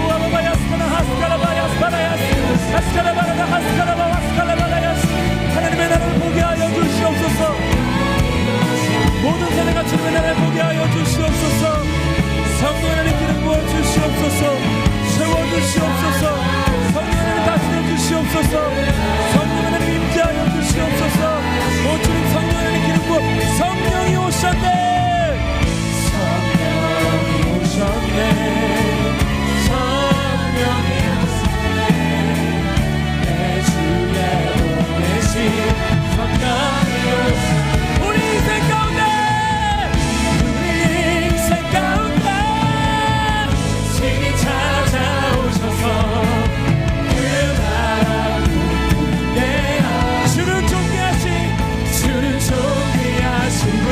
우아바바야스카나 하스카라바야스바라야스 하스카라바라가 하스카라바 하스카라바라야스 하나님의 나라를 보게 하여 주시옵소서. 모든 세대가 주님의 나라를 보게 하여 주시옵소서. 성령 하나님 기름 부어 주시옵소서. 세워주시옵소서. 성령 하나님 다스려 주시옵소서. 성령 하나님 임재하여 주시옵소서. 오 주님 성령 하나님 기름 부어 성령이 오셨네. 성령이 오셨네. 성령이 오셨네. 내 주에 보내신 성령이 오셨네. 우리 인생 가운데 우리 인생 가운데 친히 찾아오셔서 그 나라 꿈꾸게 주는 존귀하신 분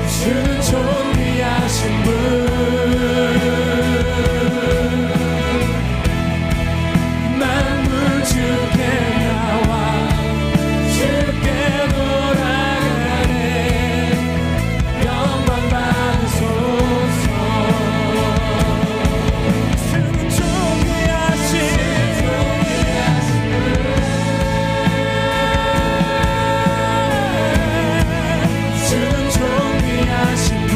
주는 존귀하신 분 만물 주께 나와 주께 돌아가네. 영광 받으소서. 주는 존귀하신 주는 존귀하신 분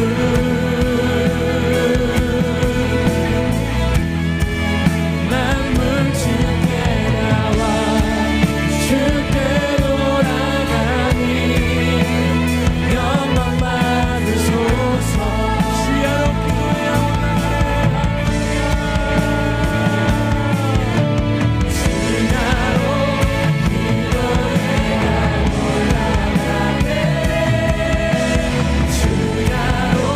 만물 주께 나와 주께 돌아가니 영광 받으소서. 주야로 기도해 올라가네. 주야로 기도해 올라가네. 주야로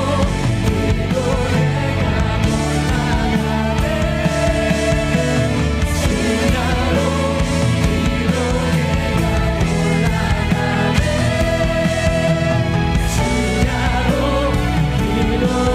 기도해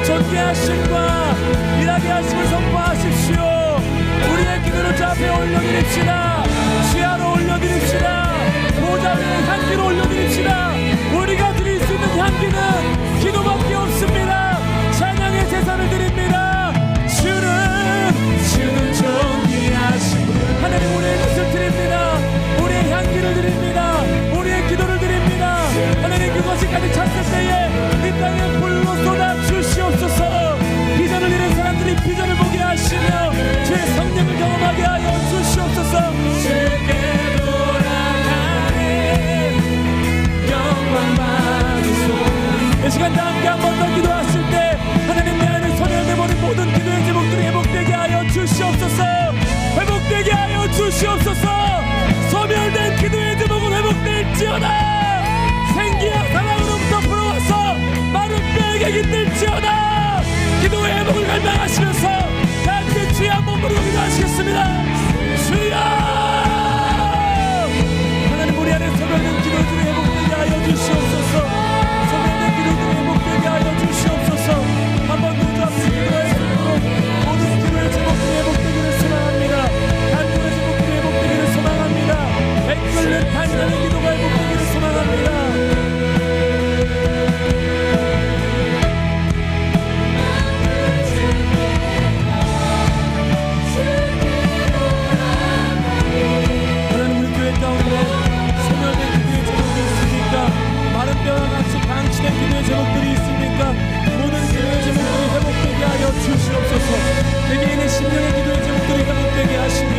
존귀하심과 일하게 하심을 선포하십시오. 우리의 기도를 저 앞에 앞에 올려드립시다. 지하로 올려드립시다. 보좌 위에 향기로 올려드립시다. 우리가 드릴 수 있는 향기는 기도밖에 없습니다. 찬양의 제사를 드립니다. 주는 존귀하신 하나님, 우리의 것을 드립니다. 우리의 향기를 드립니다. 우리의 기도를 드립니다. 하나님, 그것이 가득 찼을 때에 이 땅에 불로 쏟아 주시옵소서. 비전을 잃은 사람들이 비전을 보게 하시며 주의 성령을 경험하게 하여 주시옵소서. 주께 돌아가네 영광 받으소. 이 시간 다 함께 한 번 더 기도하실 때 하나님, 내 안에 소멸되어버린 모든 기도의 제목들이 회복되게 하여 주시옵소서. 회복되게 하여 주시옵소서. 소멸된 기도의 제목은 회복될지어다. 생기와 사랑으로부터 불어와서 마른 뼈에게 깃들지어다. 기도의 회복을 갈망하시면서 다 함께 주여 한번 부르고 기도하시겠습니다. 주여, 하나님, 우리 안에 소멸된 기도들이 회복되게 하여 주시옵소서. 소멸된 기도들이 회복되게 하여 주시옵소서. 한번 더 앞에 기도할 수 있도록 모든 기도의 제목들이 회복되기를 소망합니다. 간구의 제목들이 회복되기를 소망합니다. 애끓는 간절한 기도가 회복되기를 소망합니다. 방치된 기도의 제목들이 있습니까? 모든 기도의 제목들이 회복되게 하여 주시옵소서. 개개인의 심령의 기도의 제목들이 회복되게 하시며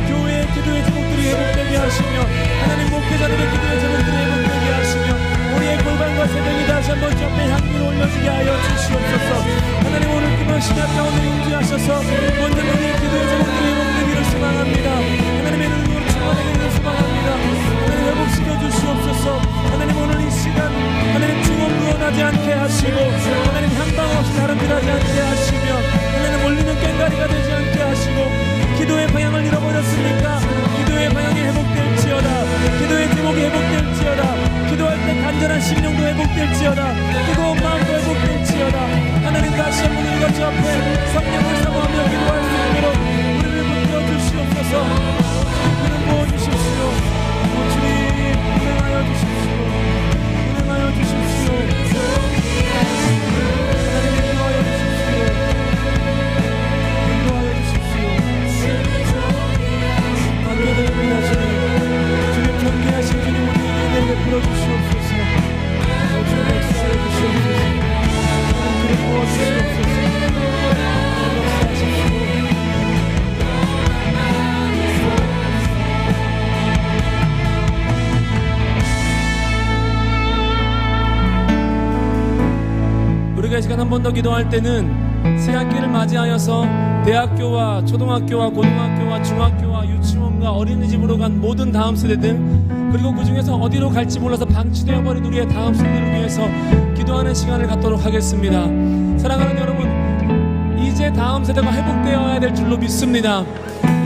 교회의 기도의 제목들이 회복되게 하시며 하나님 목회자들의 기도의 제목들이 회복되게 하시며 우리의 골반과 새벽이 다시 한번 옆에 향기를 올려주게 하여 주시옵소서. 하나님, 오늘 기도 시간 가운데 인도하셔서 먼저 우리의 기도의 제목들이 회복되기를 소망합니다. 하나님의 능력으로 충만하기를 소망합니다. 하나님, 회복시켜 주시옵소서. 하나님, 오늘 이 시간 하나님 중언부언하지 않게 하시고 하나님 한방 없이 다름질하지 않게 하시며 하나님 올리는 꽹가리가 되지 않게 하시고 기도의 방향을 잃어버렸습니까? 기도의 방향이 회복될지어다. 기도의 제목이 회복될지어다. 기도할 때 간절한 심령도 회복될지어다. 뜨거운 마음도 회복될지어다. 하나님, 다시 한번 우리가 주 앞에 성령을 사모하며 기도할 수 있도록 우리를 붙들어 주시옵소서. 주님 부어주십시오. 주님 운행하여 주십시오. 운행하여 주십시오. 하나님, 인도하여 주십시오. 인도하여 주십시오. 맡겨드립니다. 주님 경계하신 주님, 우리에게 베풀어 주시옵소서. 주님 역사해 주시옵소서. 주님 부어주시옵소서. 역사하십시오. 우리가 이 시간 한 번 더 기도할 때는 새학기를 맞이하여서 대학교와 초등학교와 고등학교와 중학교와 유치원과 어린이집으로 간 모든 다음 세대들, 그리고 그 중에서 어디로 갈지 몰라서 방치되어버린 우리의 다음 세대를 위해서 기도하는 시간을 갖도록 하겠습니다. 사랑하는 여러분, 이제 다음 세대가 회복되어야 될 줄로 믿습니다.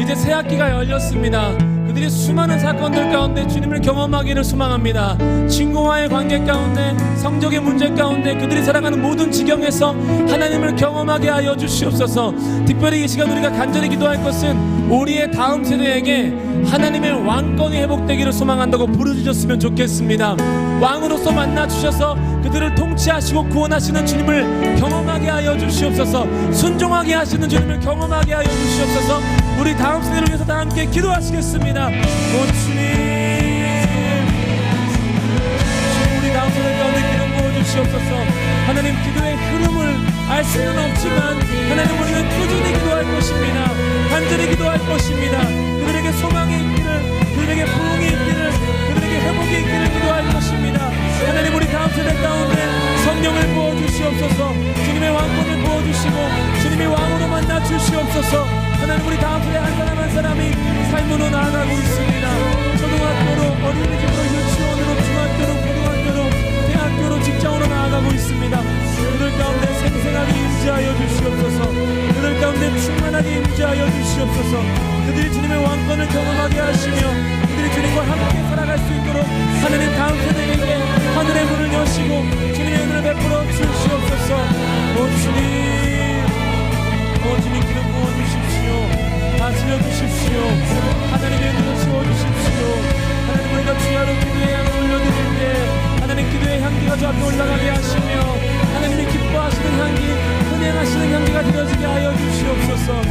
이제 새학기가 열렸습니다. 그들이 수많은 사건들 가운데 주님을 경험하기를 소망합니다. 친구와의 관계 가운데, 성적의 문제 가운데, 그들이 살아가는 모든 지경에서 하나님을 경험하게 하여 주시옵소서. 특별히 이 시간 우리가 간절히 기도할 것은 우리의 다음 세대에게 하나님의 왕권이 회복되기를 소망한다고 부르짖었으면 좋겠습니다. 왕으로서 만나주셔서 그들을 통치하시고 구원하시는 주님을 경험하게 하여 주시옵소서. 순종하게 하시는 주님을 경험하게 하여 주시옵소서. 우리 다음 세대를 위해서 다 함께 기도하시겠습니다. 오 주님, 우리 다음 세대 가운데 기름 부어주시옵소서. 하나님, 기도의 흐름을 알 수는 없지만 하나님, 우리는 꾸준히 기도할 것입니다. 간절히 기도할 것입니다. 그들에게 소망이 있기를, 그들에게 부흥이 있기를, 그들에게 회복이 있기를 기도할 것입니다. 하나님, 우리 다음 세대 가운데 성령을 부어주시옵소서. 주님의 왕권을 부어주시고 주님의 왕으로 만나 주시옵소서. 하나님, 우리 다음 세대 한 사람 한 사람이 삶으로 나아가고 있습니다. 초등학교로, 어린이집으로, 유치원으로, 중학교로, 고등학교로, 대학교로, 직장으로 나아가고 있습니다. 그들 가운데 생생하게 임재하여 주시옵소서. 그들 가운데 충만하게 임재하여 주시옵소서. 그들이 주님의 왕권을 경험하게 하시며 그들이 주님과 함께 살아갈 수 있도록 하나님, 다음 세대에게 하늘의 문을 여시고 주님의 은혜를 베풀어 주시옵소서. 오 주님, 오 주님, 기름 부어주십시오. 다스려 주십시오. 하나님의 눈을 채워주십시오. 하나님 우리가 주야로 기도의 향을 올려드릴 때 하나님 기도의 향기가 저 앞에 올라가게 하시며 하나님이 기뻐하시는 향기, 은행하시는 향기가 되어지게 하여 주시옵소서.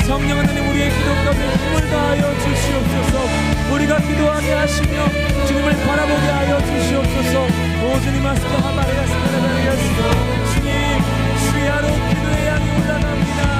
성령 하나님 우리의 기도 가운데 힘을 다하여 주시옵소서. 우리가 기도하게 하시며 주님을 바라보게 하여 주시옵소서. 오 주님 아스타 하바레가스타라바레가스 주님 주야로 기도의 향이 올라갑니다.